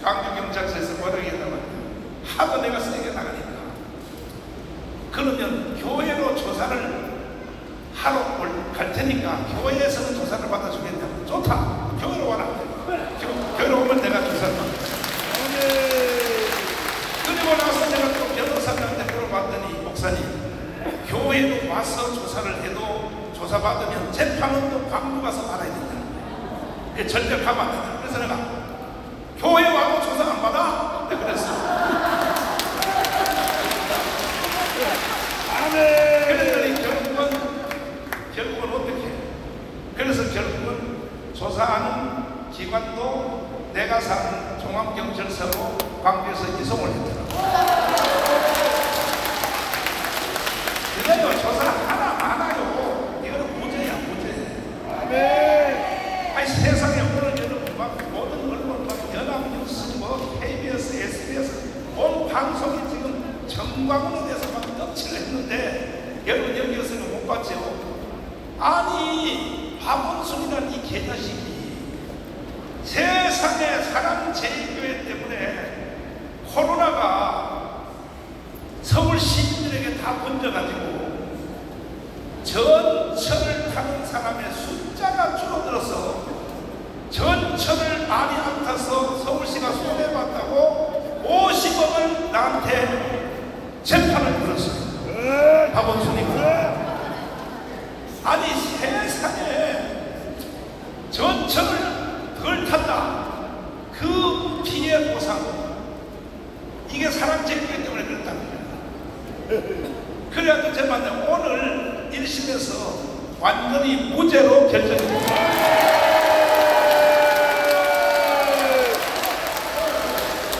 광주경찰서에서 뭐라고 했단 말이야. 하도 내가 세게 나가니까 그러면 교회로 조사를 하러 갈 테니까 교회에서는 조사를 받아주겠냐. 좋다. 교회로 와라. 교회로 오면 내가 조사를 받아. 그리고 나서 내가 또 변호사님한테 물어봤더니, 목사님 교회로 와서 조사를 해도 조사받으면 재판은 또 광주 가서 받아야 된다. 그게 절대하면 안 된다. 그래서 내가 교회 와도 조사 안 받아? 내가 그랬어. 그랬더니 결국은 어떻게 해? 그래서 결국은 조사하는 기관도 내가 사는 종합경찰서로 광주에서 이송을 했더라고요. 그래요. 조사 하나 많아요. 이거는 무죄야, 무죄. 아니 세상에 오늘 여러분 막 모든 언론 막 연합뉴스 뭐 KBS, SBS 온 방송이 지금 정광훈에 대해서 막 떡치를 했는데 여러분 여기서는 못 봤죠? 아니 박원순이라는 이 개자식이 세상에 사람 제1교회 때문에 코로나가 서울 시민들에게 다 번져가지고 전철을 타는 사람의 숫자가 줄어들어서 전철을 많이 안 타서 서울시가 손해봤다고 50억을 나한테 재판을 걸었어요. 박원순이가. 아니 세상에 전철을 덜 탄다. 그 피해 완전히 무죄로 결정됩니다.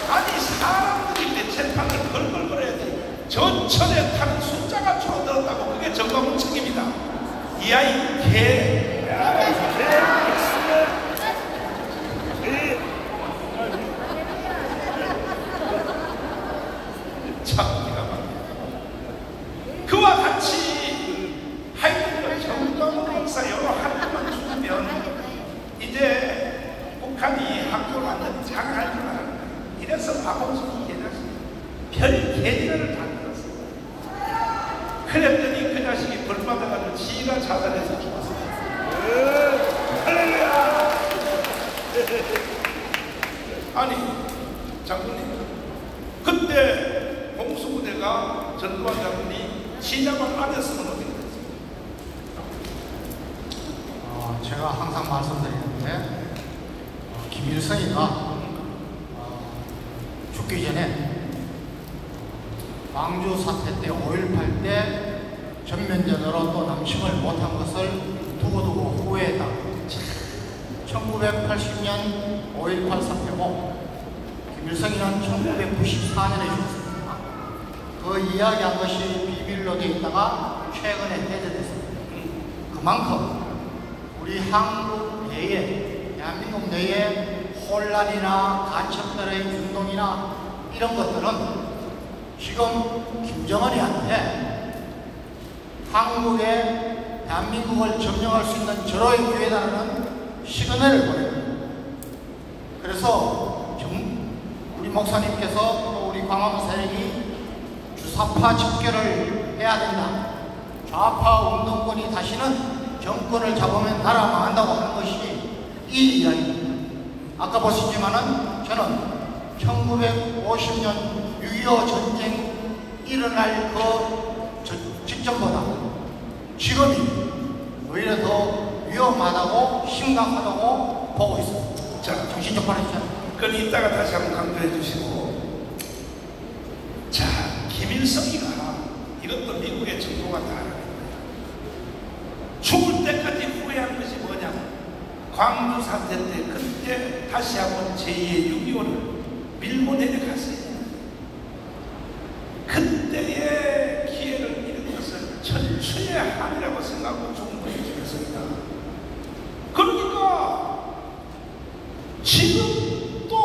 아니 사람들이 내 재판을 걸걸거려야지. 전철에 타는 숫자가 줄어들었다고 그게 정광훈 책임이다. 이 아이 개. 참 기가 막혀. 그와 같이 하여튼 정광훈 목사 여러 학교만 주면 이제 북한이 학교를 완전히 장악할 줄 알았다. 이래서 박원순이 별 개리를 다 들었어. 그랬더니 그 자식이 벌받아가지고 지가 자살해서 죽었어. 할렐루야. 아니 장군님, 그때 공수부대가 전두환 장군이 시장을 안 했으면 어떻게 됐습니까? 제가 항상 말씀드리는데 김일성이가 죽기 전에 광주 사태 때 5.18 때 전면전으로 또 남심을 못한 것을 두고두고 후회했다. 1980년 5.18 사태고 김일성이는 1994년에 죽었습니다. 그 이야기한 것이 비밀로 되어 있다가 최근에 해제됐습니다. 그만큼 우리 한국 내에, 대한민국 내에 혼란이나 간첩들의 운동이나 이런 것들은 지금 김정은이한테 한국에 대한민국을 점령할 수 있는 절호의 기회라는 시그널을 보냅니다. 그래서 우리 목사님께서 또 우리 광화문 세력이 주사파 집결을 해야 된다. 좌파 운동권이 다시는 정권을 잡으면 나라 망한다고 하는 것이 이 이야기입니다. 아까 보시지만은 저는 1950년 6.25 전쟁 일어날 그 직전보다 지금이 오히려 더 위험하다고 심각하다고 보고 있습니다. 자, 정신 똑바로 해주세요. 그건 이따가 다시 한번 강조해 주시고. 자, 김일성이가 이것도 미국의 정보가 다 알아요. 죽을 때까지 후회한 것이 뭐냐? 광주 사태 때 그때 다시 한번 제2의 6.25를 밀고 내려갔어요. 그때의 기회를 잃은 것을 천추의 한이라고 생각하고 죽은 것이 김일성이다. 그러니까 지금 또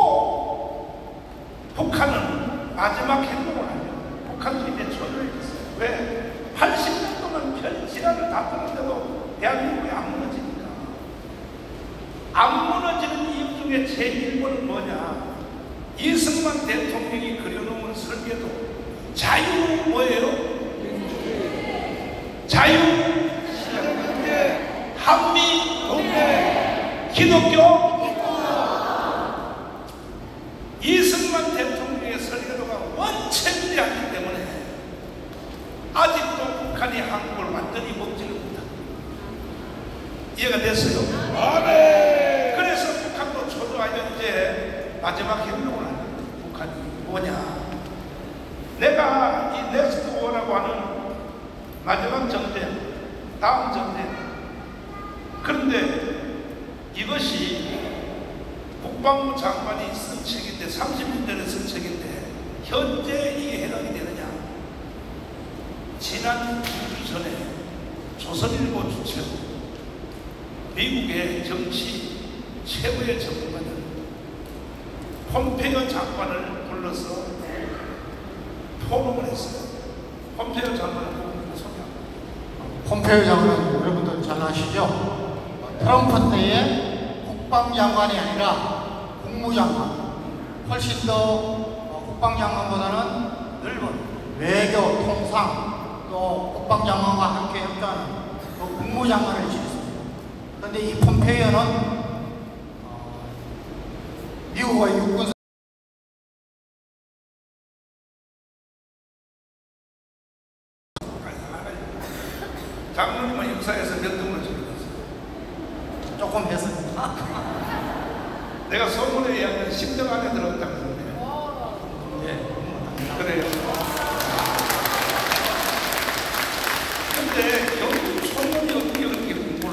북한은 마지막 행동을 하면 북한도 이제 초조해 있어요. 왜? 80년 동안 별 지랄을 다 뜨는데도 대한민국이 안 무너지니까. 안 무너지는 이유 중에 제일 1번은 뭐냐? 이승만 대통령이 그려놓은 설계도 자유 뭐예요? 자유, 한미, 기독교. 이승만 대통령의 설계도가 원체 위대하기 때문에 아직도 북한이 한국을 완전히 먹지를 못합니다. 이해가 됐어요? 그래서 북한도 초조하여 이제 마지막 행동을 하는 북한이 뭐냐? 내가 이 넥스트 워라고 하는 마지막 전쟁, 다음 전쟁. 그런데 이것이 국방부 장관이 쓴 책인데 30년 전에 쓴 책인데 현재 이게 해당이 되느냐? 지난 2주 전에 조선일보 주최로 미국의 정치 최고의 전문가들 폼페이오 장관을 불러서 포럼을 했어요. 폼페이오 장관을 소개합니다. 폼페이오 장관은 여러분들 잘 아시죠? 트럼프 때에 국방장관이 아니라 국무장관, 훨씬 더 국방장관보다는 넓은 외교, 통상, 또 국방장관과 함께 협조하는 그 국무장관을 지냈습니다. 그런데 이 폼페이오는 미국의 육군 장로님은 역사에서 몇 등을 적어놨어요? 조금 했습니다. 내가 소문에 의하면 10등 안에 들어갔다고 그러네요. 그래요. 근데 경북 총무이 어떻게 그렇게 공부를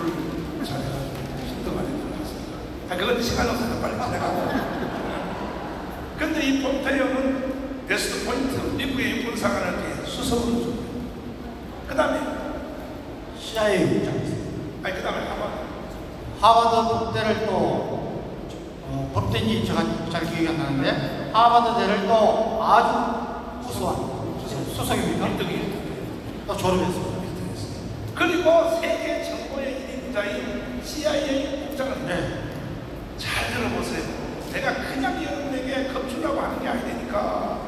미국사관학회 수석으로 줬고요. 그 다음에 CIA 국장이었어요. 그 다음에 하버드 법대를 또 법대인지 제가 잘 기억이 안 나는데 하버드대를 또 아주 우수한 수석입니까? 또 졸업했어요. 그리고 세계 정보의 1인자인 CIA 국장을 잘 들어보세요. 내가 그냥 여러분에게 겁주려고 하는 게 아니니까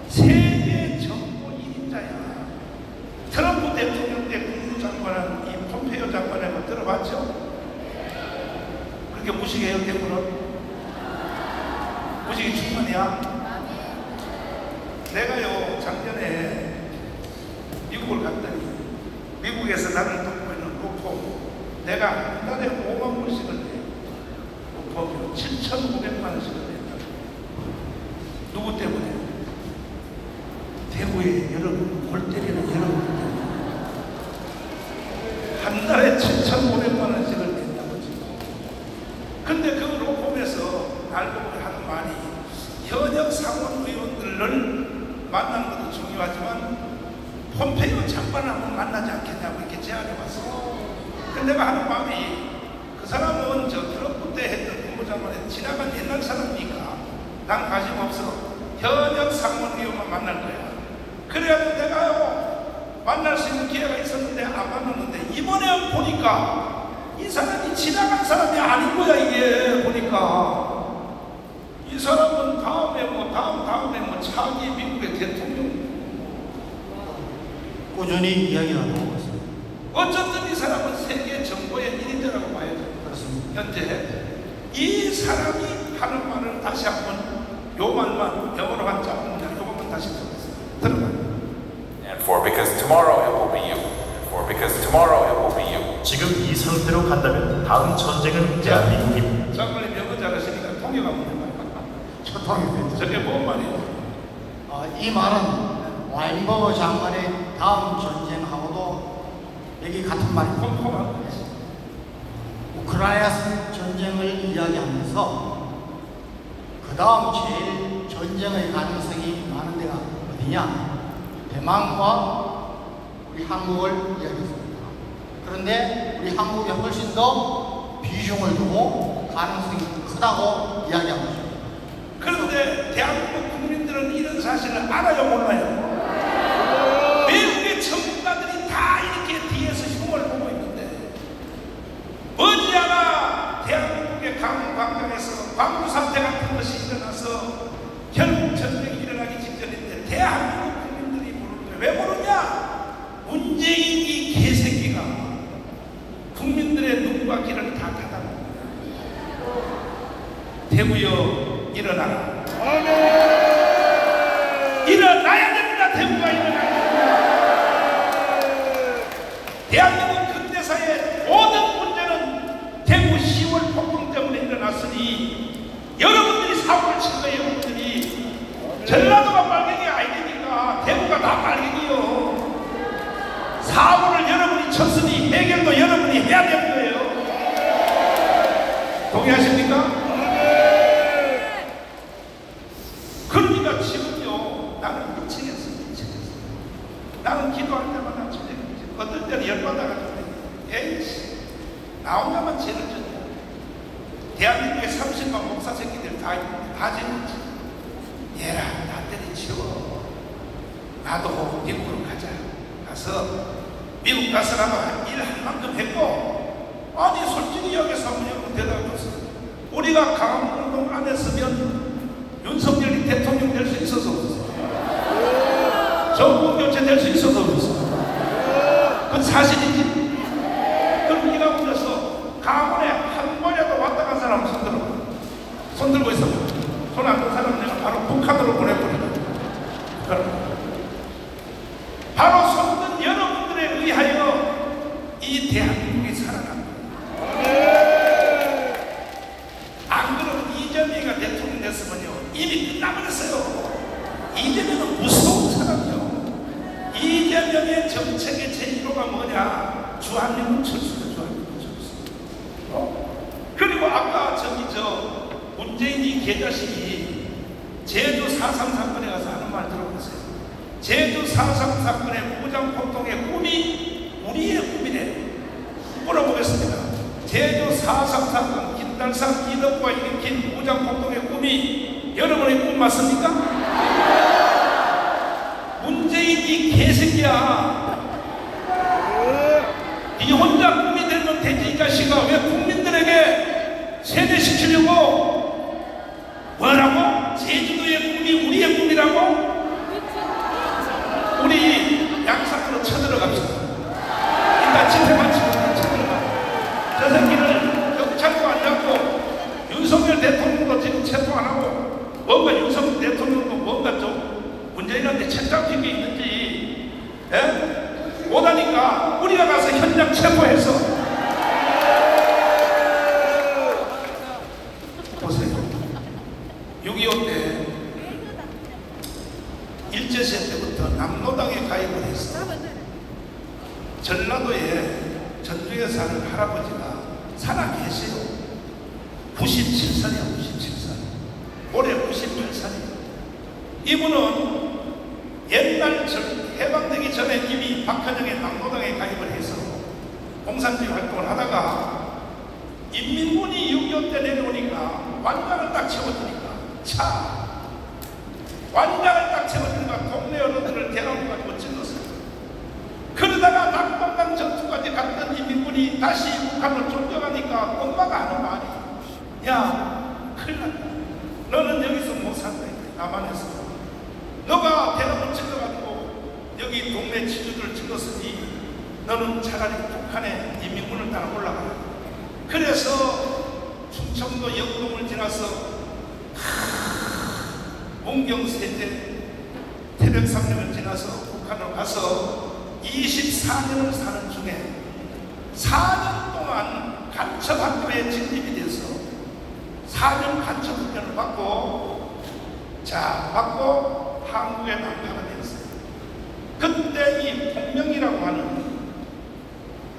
세계 정보 1인자야. 트럼프 대통령 때 국무장관은 이 폼페이오 장관의 거 들어봤죠? 그렇게 무식해요, 대부분? 무식이 충분이야? 내가요, 작년에 미국을 갔더니 미국에서 나를 돕고 있는 로펌, 내가 한 달에 5만 불씩을 내요. 로펌이 7,500만 원씩을 낸다. 누구 때문에? 대구에 여러분, 골 때리는 여러분 때문에. 한 달에 7,500만 원씩을 낸다고 지금. 근데 그 로펌에서 날 보고 하는 말이 현역 상원 의원들을 만나는 것도 중요하지만 폼페이오 장관을 한번 만나지 않겠냐고 이렇게 제안해 왔어. 근데 내가 하는 마음이 그 사람은 저 트럼프 때 했던 국무장관에 지나간 옛날 사람이니까 난 관심 없어. 현역 상원 의원만 만날 거야. 그래가지고 내가요 만날 수 있는 기회가 있었는데 안 만났는데 이번에 보니까 이 사람이 지나간 사람이 아닌 거야. 이게 보니까 이 사람은 다음에 뭐 차기 미국의 대통령 꾸준히 이야기가 나오고 있습니다. 어쨌든 이 사람은 세계 정보의 1인자라고 봐야죠. 그렇습니다. 현재 이 사람이 하는 말을 다시 한번 요 말만 영어로 한 짧은 요것만 다시 들어봐요. And for because tomorrow it will be you. For because tomorrow it will be you. 지금 이 상태로 간다면 다음 전쟁은 대한민국입니다. 장관님 영어 잘하시니까 통역하면 돼요. 저 통역입니다. 저게 뭔 말이에요? 이 말은 와인버거 장관의 다음 전쟁하고도 여기 같은 말입니다. 콩콩한 거지. 우크라이나 전쟁을 이야기하면서 그 다음 제일 전쟁의 가능성이 많은 데가 어디냐? 대만과 우리 한국을 이야기했습니다. 그런데 우리 한국이 훨씬 더 비중을 두고 가능성이 크다고 이야기한 거죠. 그런데 대한민국 국민들은 이런 사실을 알아요, 몰라요? 외국의 전문가들이 다 이렇게 뒤에서 흉을 보고 있는데 머지않아 대한민국의 광장에서 광부 사태 같은 것이 일어나서 결국 전쟁이 일어나기 직전인데 대한민국 국민들이 모르는데 왜 모르냐? 문재인 이 개새끼가 국민들의 눈과 귀를 다 닫아놓은 대구여 일어나라. 일어나야 됩니다. 대구가 일어나야 됩니다. 대한민국 근대사의 모든 문제는 대구 10월 폭동 때문에 일어났으니 여러분들이 사고를 친 거예요. 여러분들이 전라도가 빨갱이 아니니까 대구가 다 빨갱이요. 사고를 여러분이 쳤으니 해결도 여러분이 해야 되는 거예요. 동의하십니까? 그러니까 지금요 나는 미치겠어. 나는 기도할 때마다 어떨 때는 열받아가지고 에이씨 나 혼자만 죄를 졌냐. 대한민국에 30만 목사 새끼들 다 죄졌지. 얘라 나 때려치워. 나도 미국으로 가자. 가서 미국 가서 나도 일할 만큼 했고 아니 솔직히 여기서 한번 대답을 했어. 우리가 강원도동 안 했으면 윤석열이 대통령 될 수 있어서 없었어. 정권 교체 될 수 있어서 없었어. 그건 사실이지. 그럼 네가 혼자서 강원에 한 번이라도 왔다 간 사람 손 들어. 손 들고 있어. 손 안 든 사람은 내가 바로 북한으로 보내버린다. 바로 손든 여러분들에 의하여 이 대한민국이 살아난 거예요. 안 그러면 이재명이가 대통령 됐으면요 이미 끝나버렸어요. 이재명은 무서운 사람이요. 이재명의 정책의 제1호가 뭐냐? 주한미군 철수다. 주한미군 철수. 그리고 아까 문재인이 개자식이 제주 4.3 사건에 가서 하는 말 들어보세요. 제주 4.3 사건의 무장폭동의 꿈이 우리의 꿈이래. 물어보겠습니다. 제주 4.3 사건 김달상 이덕과 일으킨 무장폭동의 꿈이 여러분의 꿈 맞습니까? 문재인이 개새끼야. 네 혼자 꿈이 되면 되지 이 자식아. 왜 국민들에게 세뇌시키려고? 뭐라고? 제주도의 꿈이 우리의 꿈이라고? 우리 양산으로 쳐들어갑시다. 일단 집회만 치고 쳐들어가. 저 새끼를 경찰도 안 잡고 윤석열 대통령도 지금 체포 안 하고 뭔가 윤석열 대통령도 뭔가 좀 문재인한테 채잡힌 게 있는지 못하니까 우리가 가서 현장 체포해서 보세요. 6.25 때 일제시대 때부터 남로당에 가입을 했어. 전라도에 전주에 사는 할아버지가 살아 계세요. 97살이야 97살. 올해 98살이에요. 이분은 옛날 해방되기 전에 이미 박한영의 남로당에 가입을 해서 공산주의 활동을 하다가 인민군이 6.25 때 내려오니까 완장을 딱 채워주니까 완장을 딱 채워주니까 동네 어른들을 데려가지고 찔렀어요. 그러다가 낙동강 전투까지 갔던 인민군이 다시 북한을 존경하니까 엄마가 하는 말이 야 큰일 났다. 너는 여기서 못 산다. 남한에서 너가 대낮을 찔러가지고 여기 동네 지주들을 찔렀으니 너는 차라리 북한에 인민군을 따라 올라가라. 그래서 충청도 영동을 지나서 문경세제 태백산맥을 지나서 북한으로 가서 24년을 사는 중에 4년 동안 간첩학교에 진입이 돼서 4년 간첩훈련을 받고 한국에 남파가 되었어요. 그때 이 폭명이라고 하는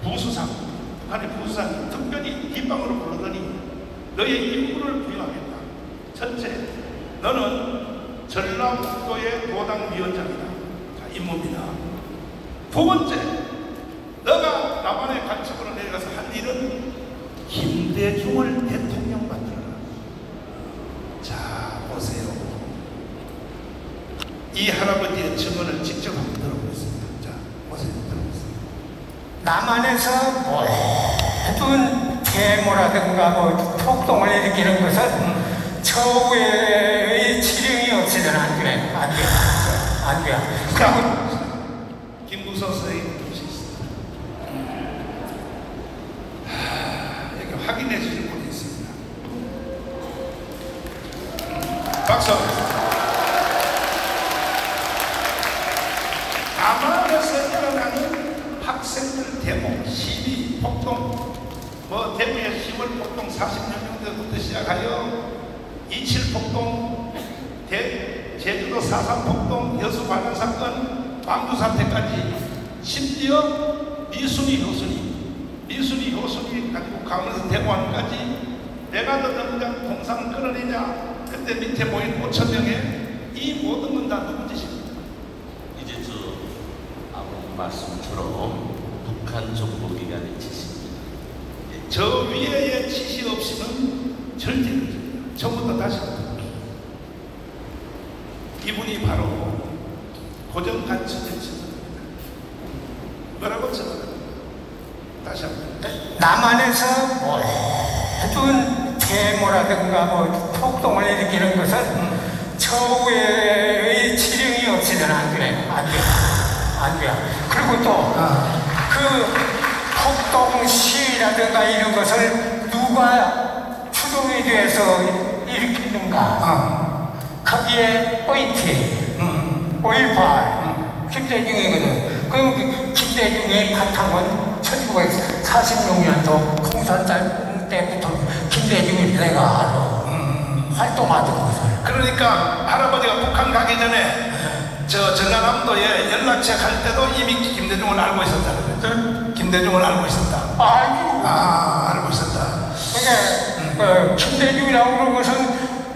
부수상, 북한의 부수상이 특별히 뒷방으로 부르더니 너의 임무를 부여하겠다. 첫째, 너는 전라북도의 도당위원장이다. 자, 임무입니다. 두 번째, 너가 남한의 간첩으로 내려가서 할 일은 김대중을 대통령 만들어라. 자, 보세요. 이 할아버지의 증언을 직접 한번 들어보겠습니다. 자, 보세요. 들어보세요. 남한에서 모든 데모라든가 폭동을 일으키는 것은 처우의 지령이 없으면 안 돼. 안 돼. 자, 김구서 선생님 보시겠습니다. 여기 확인해 주실 분이 있습니다. 박수. 남한에서 일어나는 학생들 데모, 시위, 폭동, 대구의 10월 폭동 40년 정도부터 시작하여 27 폭동, 제주도 4.3 폭동, 여수 관련 사건, 광주 사태까지, 심지어 미순이 효순이 가지고 강원에서 데모하는까지 내가 더 당장 동상 끊어내냐. 그때 밑에 모인 5,000명의 이 모든 건 다 누구 짓입니까? 이제 아무 말씀처럼 북한 정보기관의 지시입니다. 저 위에의 지시 없이는 절대 처음부터 다시 이분이 바로 고정간첩의 증언입니다. 뭐라고 증언합니까? 다시 한번. 남한에서 모든 데모라든가 폭동을 일으키는 것은 처우의 지령이 없이는 안 돼. 그리고 또 그 폭동 시위라든가 이런 것을 누가 주동이 돼서 일으키는가. 거기에 포인트 5.18 김대중이거든. 그 김대중의 바탕은 1946년도 공산당 때부터 김대중이 내가 활동하던 것을. 그러니까 할아버지가 북한 가기 전에 저 전라남도에 연락처 갈 때도 이미 김대중을 알고 있었다. 김대중을 알고 있었다. 알고 있었다. 그러니까 김대중이라고 그런 것은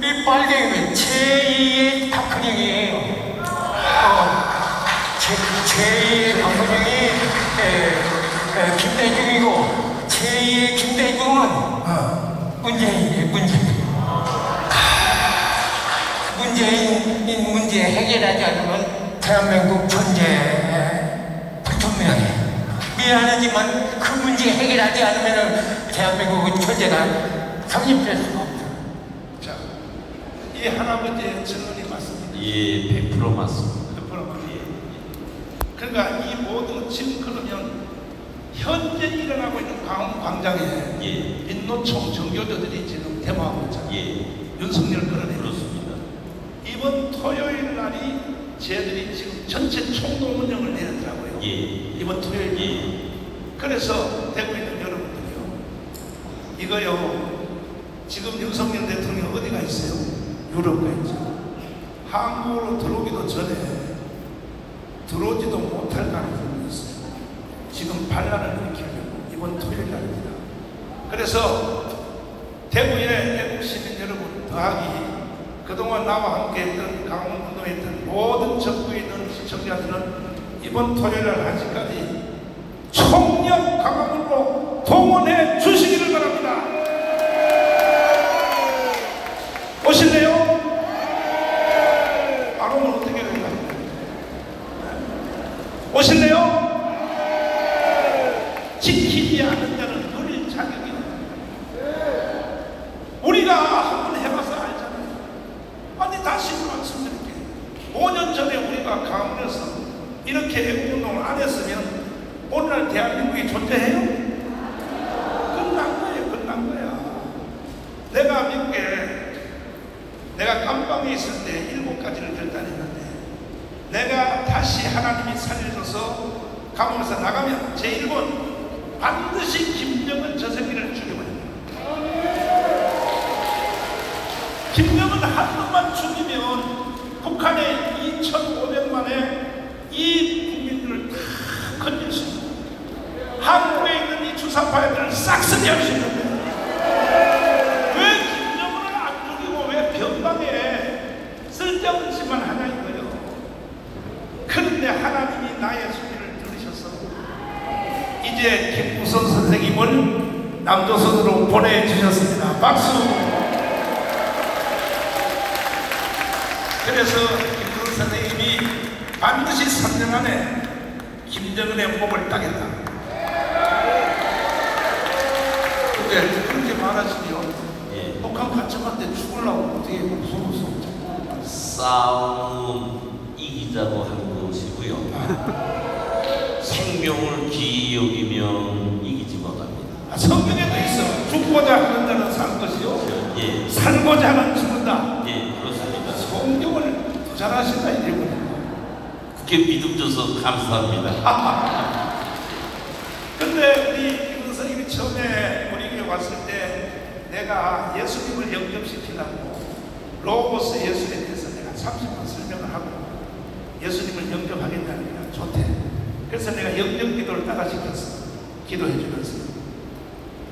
이 빨갱이 제2의 탁근형이에요. 제2의 강선영이 김대중이고 제2의 김대중은 문재인이에요. 문재인 문제 해결하지 않으면 대한민국 존재 불투명해. 미안하지만 그 문제 해결하지 않으면 대한민국은 존재가 성립될 수가 없어. 자, 이 할아버지의 증언이 맞습니다. 예, 100% 맞습니다. 100% 맞습니다. 그러니까 이 모든 지금 그러면 현재 일어나고 있는 광장에 민노총 정교조들이 지금 데모하고 있잖아요. 윤석열 끌어내고 그렇습니다. 이번 토요일 날이 쟤들이 지금 전체 총동원령을 내렸더라고요. 이번 토요일. 그래서 대구에 있는 여러분들이요, 이거요, 지금 윤석열 대통령 어디가 있어요? 유럽가 있죠. 한국으로 들어오기도 전에 들어오지도 못할 가능성이 있어요. 지금 반란을 일으키려고 이번 토요일 날입니다. 그래서 대구의 애국 시민 여러분 더하기 그동안 나와 함께 했던 강원운동했던 모든 전국에 있는 시청자들은 이번 토요일 날 1시까지 총력 강화문으로 동원해 주시기를 바랍니다. 오실래요? 안 오면 어떻게 될까요? 오실래요? 지키지 않는 자는 누릴 자격이 없어요. 우리가 한번 해봐서 알잖아요. 아니 다시 말씀드릴게요. 5년 전에 우리가 강원에서 이렇게 애국운동을 안 했으면 오늘날 대한민국이 존재해요? 끝난 거예요. 끝난 거야. 내가 미국에 내가 감방에 있을 때 7가지를 결단했는데 내가 다시 하나님이 살려줘서 감옥에서 나가면 제1번 반드시 김정은 저 새끼를 죽여버린다. 김정은 한 놈만 죽이면 북한의 2,500만의 이 국민들을 다 건질 수 있는, 한국에 있는 이 주사파애들을 싹쓸이 할 수 있는 거예요. 왜 김정은을 안 죽이고 왜 변방에 쓸데없는 짓만 하냐 이거예요. 그런데 하나님이 나의 소리를 들으셔서 이제 김무선 선생님을 남조선으로 보내주셨습니다. 박수. 그래서 김무선 선생님이 반드시 3년 안에 김정은의 목을 따겠다. 근데 그렇게 말하시면 북한 갇혀갈 때 죽으려고 어떻게 무서워서 싸움 이기자고 한 것이고요. 생명을 귀히 여기면 이기지 못합니다. 성경에도 있어. 죽고자 하는 자는 살 것이요, 살고자 하는 죽는다. 그렇습니다. 성경을 더 잘하신다 이래버려. 그렇게 믿음 줘서 감사합니다. 근데 우리 김 선생님이 처음에 우리 교회 왔을 때 내가 예수님을 영접시키려고 로고스 예수에 대해서 내가 30분 설명을 하고 예수님을 영접하겠다니까 좋대. 그래서 내가 영접 기도를 따라시켰어. 기도해 주면서.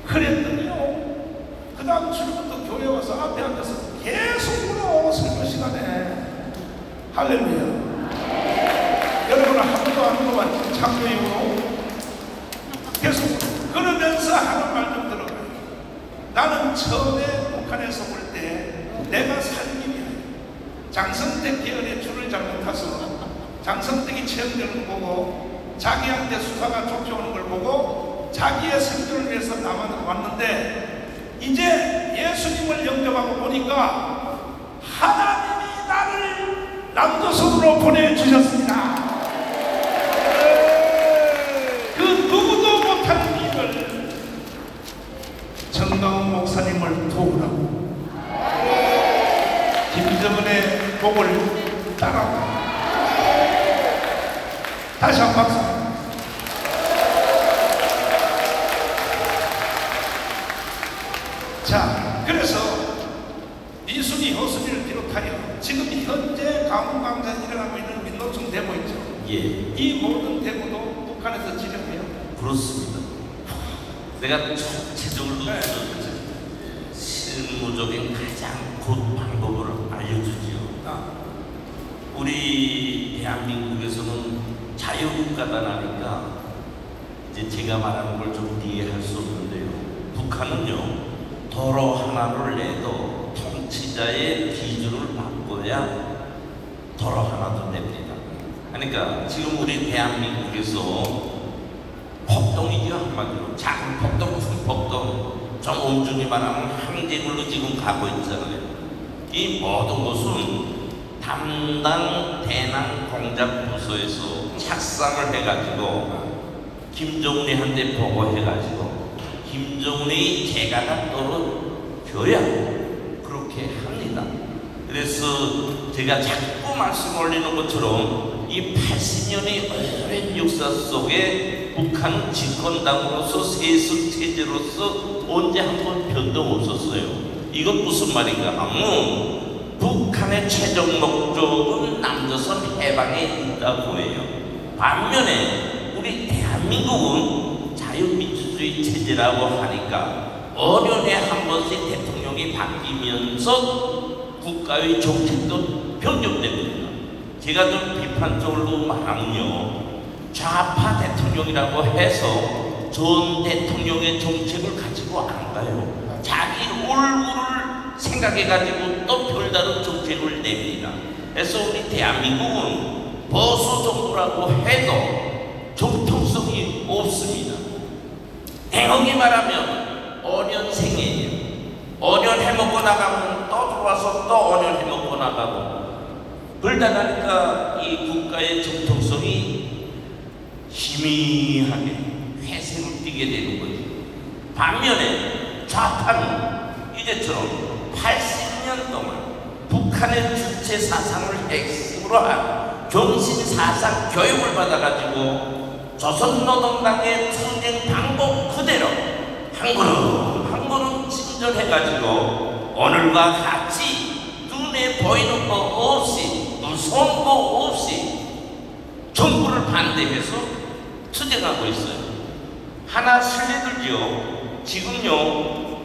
그랬더니요, 그 다음 주부터 교회 와서 앞에 앉아서 계속 물어. 설교 시간에. 할렐루야. 여러분은 한 번도 안 물어봤지. 창조 이후로 계속 그러면서 하는 말 좀 들어봐요. 나는 처음에 북한에서 올 때 내가 살림이야. 장성택 계열의 줄을 잘못 타서 장성택이 체험되는 거 보고 자기한테 수사가 쫓아오는 걸 보고 자기의 생존을 위해서 남한테 왔는데 이제 예수님을 영접하고 보니까 하나님이 나를 남조선으로 보내주셨습니다. 그 누구도 못하는 일을 정강훈 목사님을 도우라고 김정은의 목을 따라고. 다시 한 박수. 자, 그래서 이순희, 허순이를 비롯하여 지금 현재 강원광장에 일어나고 있는 민노총 데모 있죠. 이 모든 데모도 북한에서 진행해요. 그렇습니다. 내가 전체적으로 실무적인 가장 곧 방법을 알려주지요. 우리 대한민국에서는 자유국가다라니까 이제 제가 말하는 걸 좀 이해할 수 없는데요. 북한은요, 도로 하나를 내도 통치자의 기준을 바꿔야 도로 하나도 냅니다. 그러니까 지금 우리 대한민국에서 폭동이죠. 한마디로 작은 폭동, 큰 폭동, 좀 엄중히 말하면 항쟁으로 지금 가고 있잖아요. 이 모든 것은 담당 대남 공작 부서에서 착상을 해가지고 김정은이한테 보고해가지고 김정은이 재가가 떨어져야 그렇게 합니다. 그래서 제가 자꾸 말씀 올리는 것처럼 이 80년의 오랜 역사 속에 북한 집권당으로서 세습 체제로서 언제 한 번 변동 없었어요. 이건 무슨 말인가 하면 북한의 최종 목적은 남조선 해방에 있다고 해요. 반면에 우리 대한민국은 자유민주주의 체제라고 하니까 5년에 한 번씩 대통령이 바뀌면서 국가의 정책도 변경됩니다. 제가 좀 비판적으로 말하면요, 좌파 대통령이라고 해서 전 대통령의 정책을 가지고 안 가요. 자기 얼굴을 생각해가지고 또 별다른 정책을 냅니다. 그래서 우리 대한민국은 보수 정부라고 해도 정통성이 없습니다. 행하게 말하면 5년생이에요. 5년 해먹고 나가면 또 들어와서 또 5년 해먹고 나가고, 그러다 보니까 이 국가의 정통성이 희미하게 회색을 띠게 되는 거죠. 반면에 좌파는 이제처럼 80년 동안 북한의 주체 사상을 핵심으로 한 정신사상 교육을 받아가지고 조선노동당의 투쟁 방법 그대로 한 걸음 한 걸음 진전해가지고 오늘과 같이 눈에 보이는 거 없이 무서운 거 없이 정부를 반대해서 투쟁하고 있어요. 하나 설레들죠. 지금요,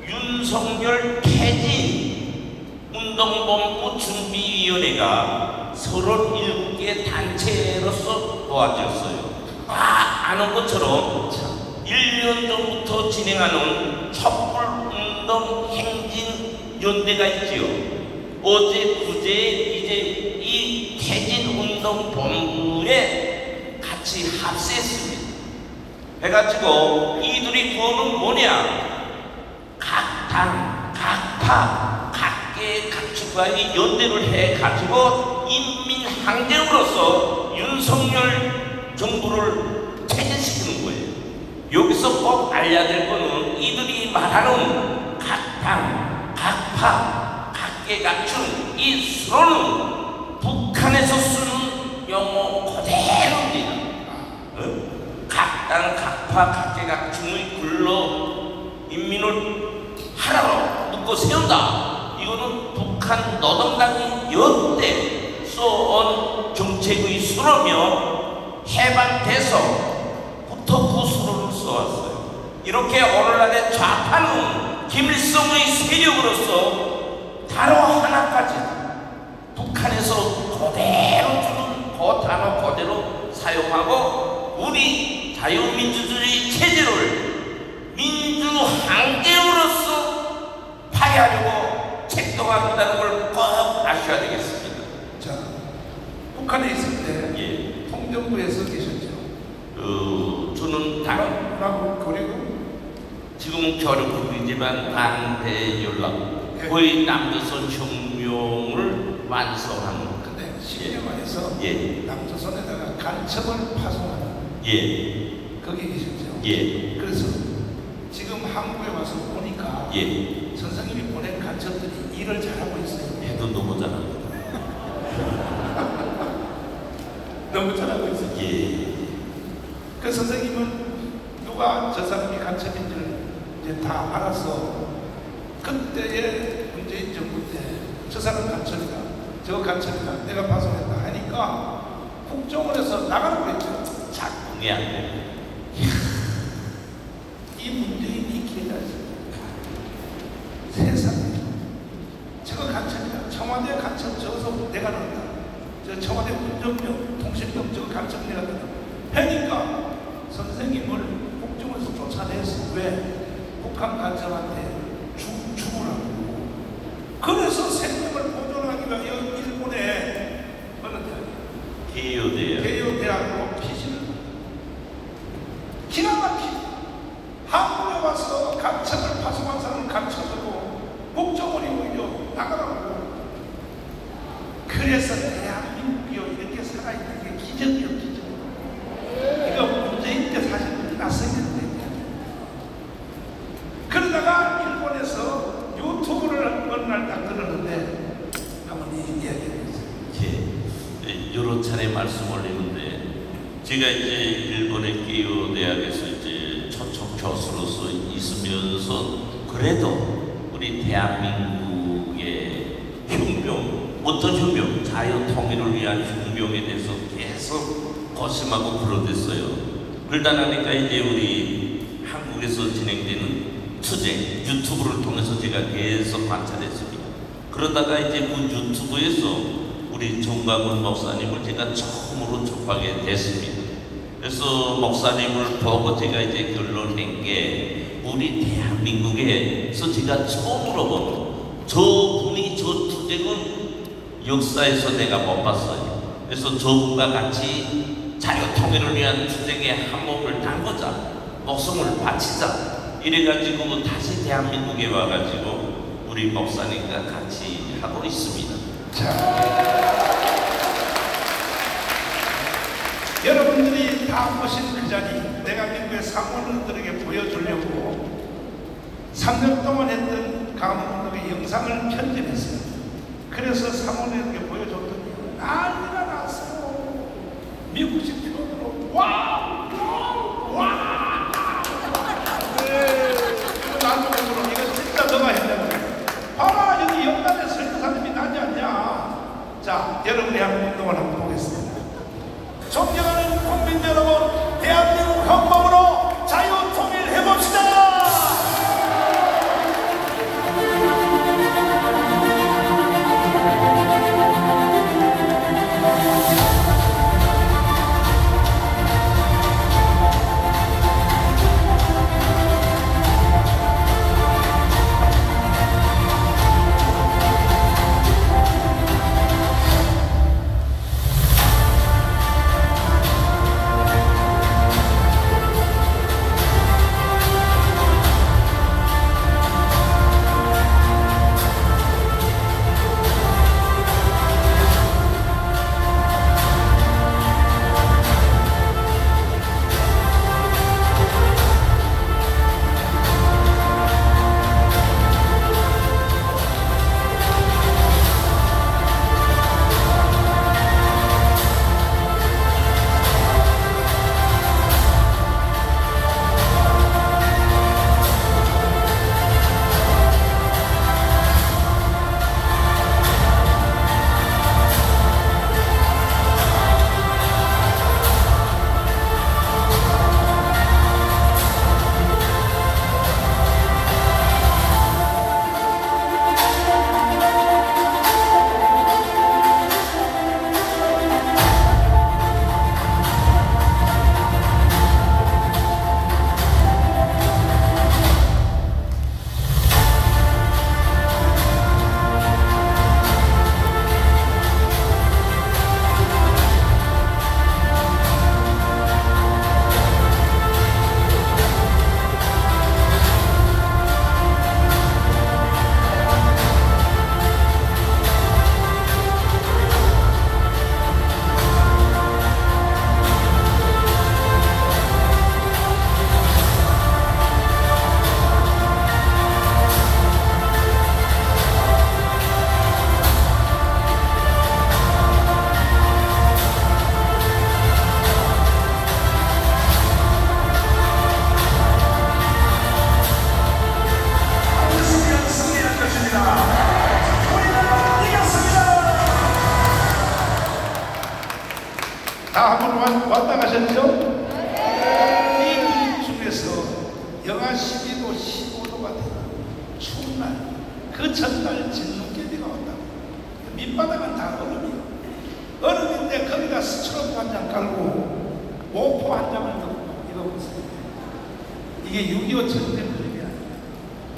윤석열 퇴진 운동본부 준비위원회가 37개 단체로서 도와줬어요. 다 아는 것처럼 1년 전부터 진행하는 촛불운동 행진연대가 있지요. 어제 그제 이제 이 퇴진운동본부에 같이 합세했습니다. 해가지고 이들이 구호는 뭐냐? 각 당, 각 파, 각계 각축과의 연대를 해가지고 인민항쟁으로서 윤석열 정부를 퇴진시키는 거예요. 여기서 꼭 알려야 될 거는 이들이 말하는 각 당, 각 파, 각계 각축, 이 수로는 북한에서 쓰는 용어 그대로입니다. 각 당, 각 파, 각계 각축의 근로 인민을 하나로 묶어 세운다. 이거는 북한 노동당이 역대 써온 정책의 수로며 해방돼서부터 그 수로를 써왔어요. 이렇게 오늘날의 좌파는 김일성의 세력으로서 단어 하나까지 북한에서 그대로 주는 그 단어 그대로 사용하고 우리 자유민주주의 체제를 민주항쟁으로서 파괴하려고 책동한다는 걸 꼭 아셔야 되겠습니다. 자, 북한에 있을 때 통정부에서 계셨죠? 저는 당하고 그리고 지금 결혼국이지만 반대 연락 거의 남조선 혁명을 완성하는. 근데 10년 만에서 남조선에다가 간첩을 파송하는 거기 계셨죠? 그래서 지금 한국에 와서 보니까 선생님이 보낸 간첩들이 일을 잘하고 있어요. 해도 너무 잘합니다. 너무 잘하고 있어요. 그 선생님은 누가 저 사람이 간첩인지를 이제 다 알아서 그때의 문재인 정부 때 저 사람 간첩이다, 저 간첩이다, 내가 파송했다 하니까 국정원에서 나가라고 했죠. 작동이 안 돼요. 이 문재인이 기다렸어요. 세상에 저거 간첩이다. 청와대 간첩 저어서 내가 넣었다. 저 청와대 운전병, 통신병 저거 간첩 내가 넣었다. 하니까 선생님을 국정원에서 쫓아냈어. 왜? 북한 간첩한테 죽으라고. 그래서 생명을 보존하기 위하여 일본의 어느 대학? 개요대학으로 피신을 기가 막히게 한국에 와서 간첩을 파송한 사람을 감춰주고 국정원이 오히려 나가라고. 그래서 대한민국이 이렇게 살아있는 게 기적이요, 기적. 이거 문재인 때 사실 낯설겠는데. 그러다가 일본에서 유튜브를 어느 날 딱 들었는데 한번 이야기해주세요. 여러 차례 말씀 올리는데 제가 이제 일본의 기요 대학에서 이제 초청 교수로서 있으면서 그래도 우리 대한민국의 혁명, 어떤 혁명, 자유 통일을 위한 혁명에 대해서 계속 고심하고 불어댔어요. 그러다 나니까 이제 우리 한국에서 진행되는 투쟁, 유튜브를 통해서 제가 계속 관찰했습니다. 그러다가 이제 그 유튜브에서 우리 정광훈 목사님을 제가 처음으로 접하게 됐습니다. 그래서 목사님을 보고 제가 이제 결론낸 게 우리 대한민국에서 제가 처음으로 본 저분이 저 투쟁은 역사에서 내가 못 봤어요. 그래서 저분과 같이 자유통일을 위한 투쟁에 한 몸을 담그자, 목숨을 바치자 이래가지고 다시 대한민국에 와가지고 우리 목사님과 같이 하고 있습니다. 여러분들이 다 보신 그 자리, 내가 미국의 사모님들에게 보여주려고 3년 동안 했던 강원도의 영상을 편집했어요. 그래서 사모님에게 보여줬더니 난리가 났어요. 미국식 표현으로 와우! 와우! 나중으로 이거 진짜 너가 했다고. 봐라, 여기 영단에 설교사님이 나지 않냐. 자, 여러분이 한번 운동을 한번 보겠습니다. 존경하는 국민 여러분, 대한민국 헌법으로 자유 통일해봅시다. 다 한번 왔다 가셨죠? 이 중에서 영하 12도, 15도가 되는 추운 날, 그 전날 진눈깨비가 온다. 밑바닥은 다 얼음이에요. 얼음인데 거기다 스트로브 한 장 깔고 오포 한 장을 넣고 이러고 있습니다. 이게 6.25 전쟁 그림이 아니라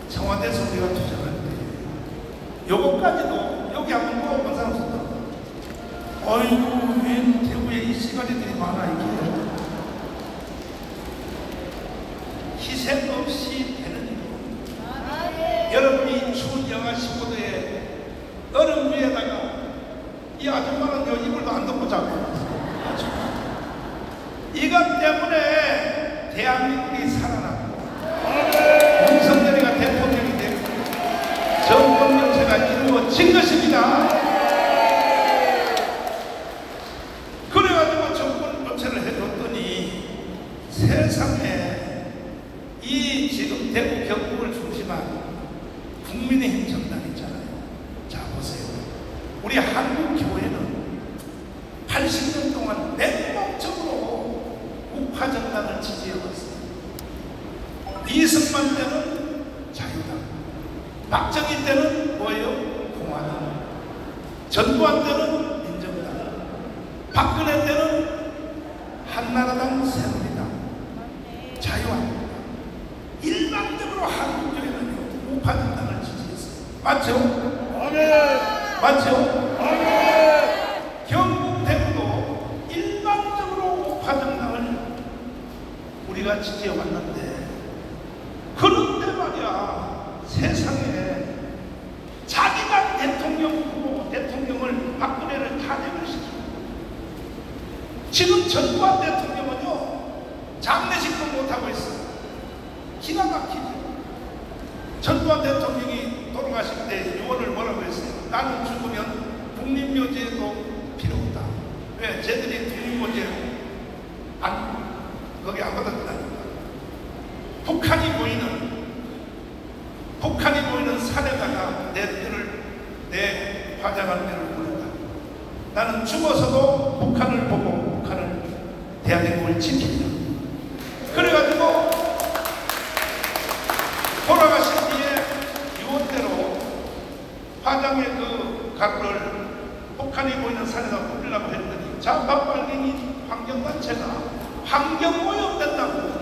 청와대에서 우리가 투쟁할 때 요거까지도 여기 한번 물어본 사람 있다. 어이구 웬 대구에 이 시간이들이 많아. 이게 희생 없이 되는 일. 여러분이 추운 영하 15도에 얼음 위에다가 이 아줌마는 요 이불도 안 덮고 자고 이것 때문에 대한민국이 살아났고 윤석열이가 대통령이 되고 정권 교체가 이루어진 것입니다. 그래가지고 정권 교체를 해줬더니 세상에 이 지금 대구 경북을 중심한 국민의힘 정당 있잖아요. 자 보세요. 우리 한국교회는 80년 동안 맹목적으로 우파 정당을 지지해왔어요. 이승만 때는 자유당, 박정희 때는 뭐예요? 공화당, 전두환 때는 민정당, 박근혜 때는 한나라당, 새누리당, 자유한국당. 일반적으로 한국교회는 우파 정당을 지지했어요. 맞죠? 아멘. 맞죠? 경북 대구도 일반적으로 우파 정당을 우리가 지지해왔는데 그런데 말이야 세상에 자기가 대통령 후보 대통령을 박근혜를 탄핵을 시키고 지금 전두환 대통령은요 장례식도 못하고 있어요. 기가 막히죠. 전두환 대통령이 돌아가실 때 유언을 뭐라고 했어요? 나는 죽으면 국립묘지에도 필요 없다. 왜? 쟤들이 국립묘지에 거기 안 받았다니까. 북한이 보이는 산에다가 내 화장할 때를 보낸다. 나는 죽어서도 북한을 보고 북한을 대한민국을 지킨다. 그래가지고 돌아가신 뒤에 유언대로 화장의 그 가루를 북한이 보이는 산에다 뿌리려고 했더니 자박발갱이 환경단체가 환경오염된다고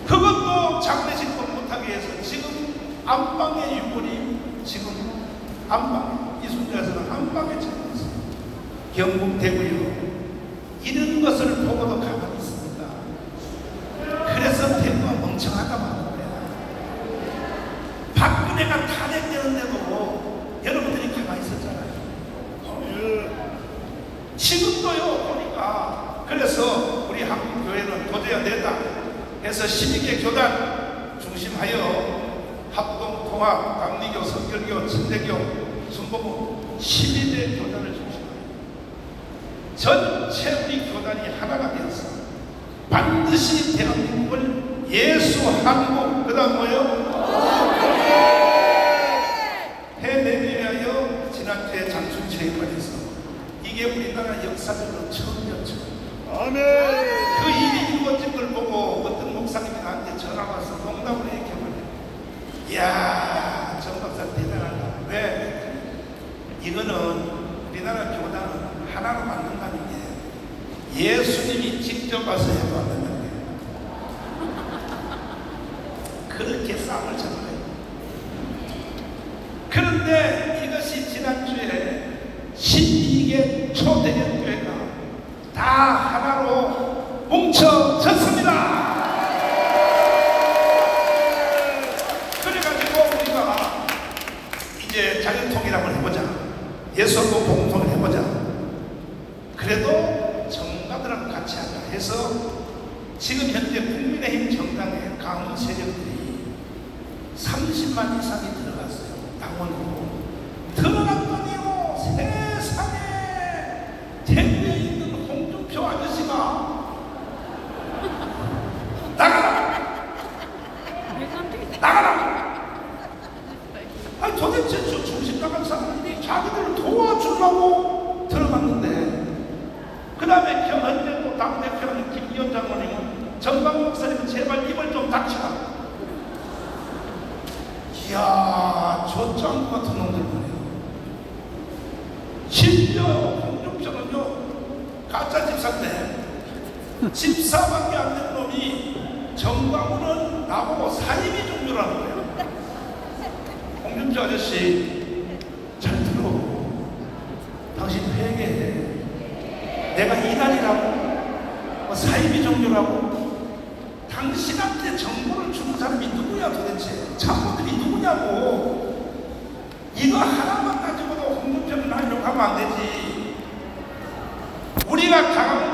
그것도 장례식도 못하게 해서 지금 안방의 유골이 지금 안방 이순자에서는 안방에 처해 있어요. 경북 대구요 이런 것을 보고도 가만히 있습니다. 그래서 대구가 멍청하다 말하는 거야. 박근혜가 탄핵되는데도 여러분들이 가만히 있었잖아요. 지금도요 보니까 그래서 우리 한국교회는 도저히 안 된다 해서 12개 교단 중심하여 합동, 통합, 강리교, 성결교, 천대교, 순복음 12대 교단을 중심하여 전체 우리 교단이 하나가 되어서 반드시 대한민국을 예수, 한국, 그 다음 뭐요? 해내위하여 지난주에 장충체육관에서 이게 우리나라 역사적으로 처음이었죠. 아멘. 그 일이 이루어진 걸 보고 어떤 목사님이 나한테 전화 와서 농담을 이렇게 말해요. 이야, 정 박사 대단하다. 왜? 이거는 우리나라 교단은 하나로 만든다는 게 예수님이 직접 와서 해도 안 된다는 거예요. 그렇게 싸움을 잡아요. 그런데 이것이 지난주에 12개 초대형교회가 다 하나로 뭉쳐졌습니다. 그래가지고 우리가 이제 자연통일함을 해보자. 예수하고 공통을 해보자. 그래도 정가들하고 같이 하자 해서 지금 현재 국민의힘 정당의 강원 세력들이 30만 이상이 들어갔어요. 당원으로. 들어갔더니요 세상에 대구에 있는 홍준표 아저씨가 나가라! 아니 도대체 저 중심 나간 사람들이 자기들을 도와주려고 들어갔는데 그 다음에 현재 또 당대표는 김기현 장로님은 정강 목사님은 제발 입을 좀 닥치라. 이야 저 짱구 같은 놈들 말이야. 심지어 홍준표는요 가짜 집사인데 집사밖에 안 된 놈이 정광훈은 나보고 사이비 종교라는 거예요. 홍준표 아저씨 잘 들어. 당신 회개해. 내가 이단이라고 사이비 종교라고 당신한테 정보를 주는 사람이 누구야 도대체? 참모들이 누구냐고. 이거 하나만 가지고도 홍준표를 날려고 하면 안 되지. 우리가 강한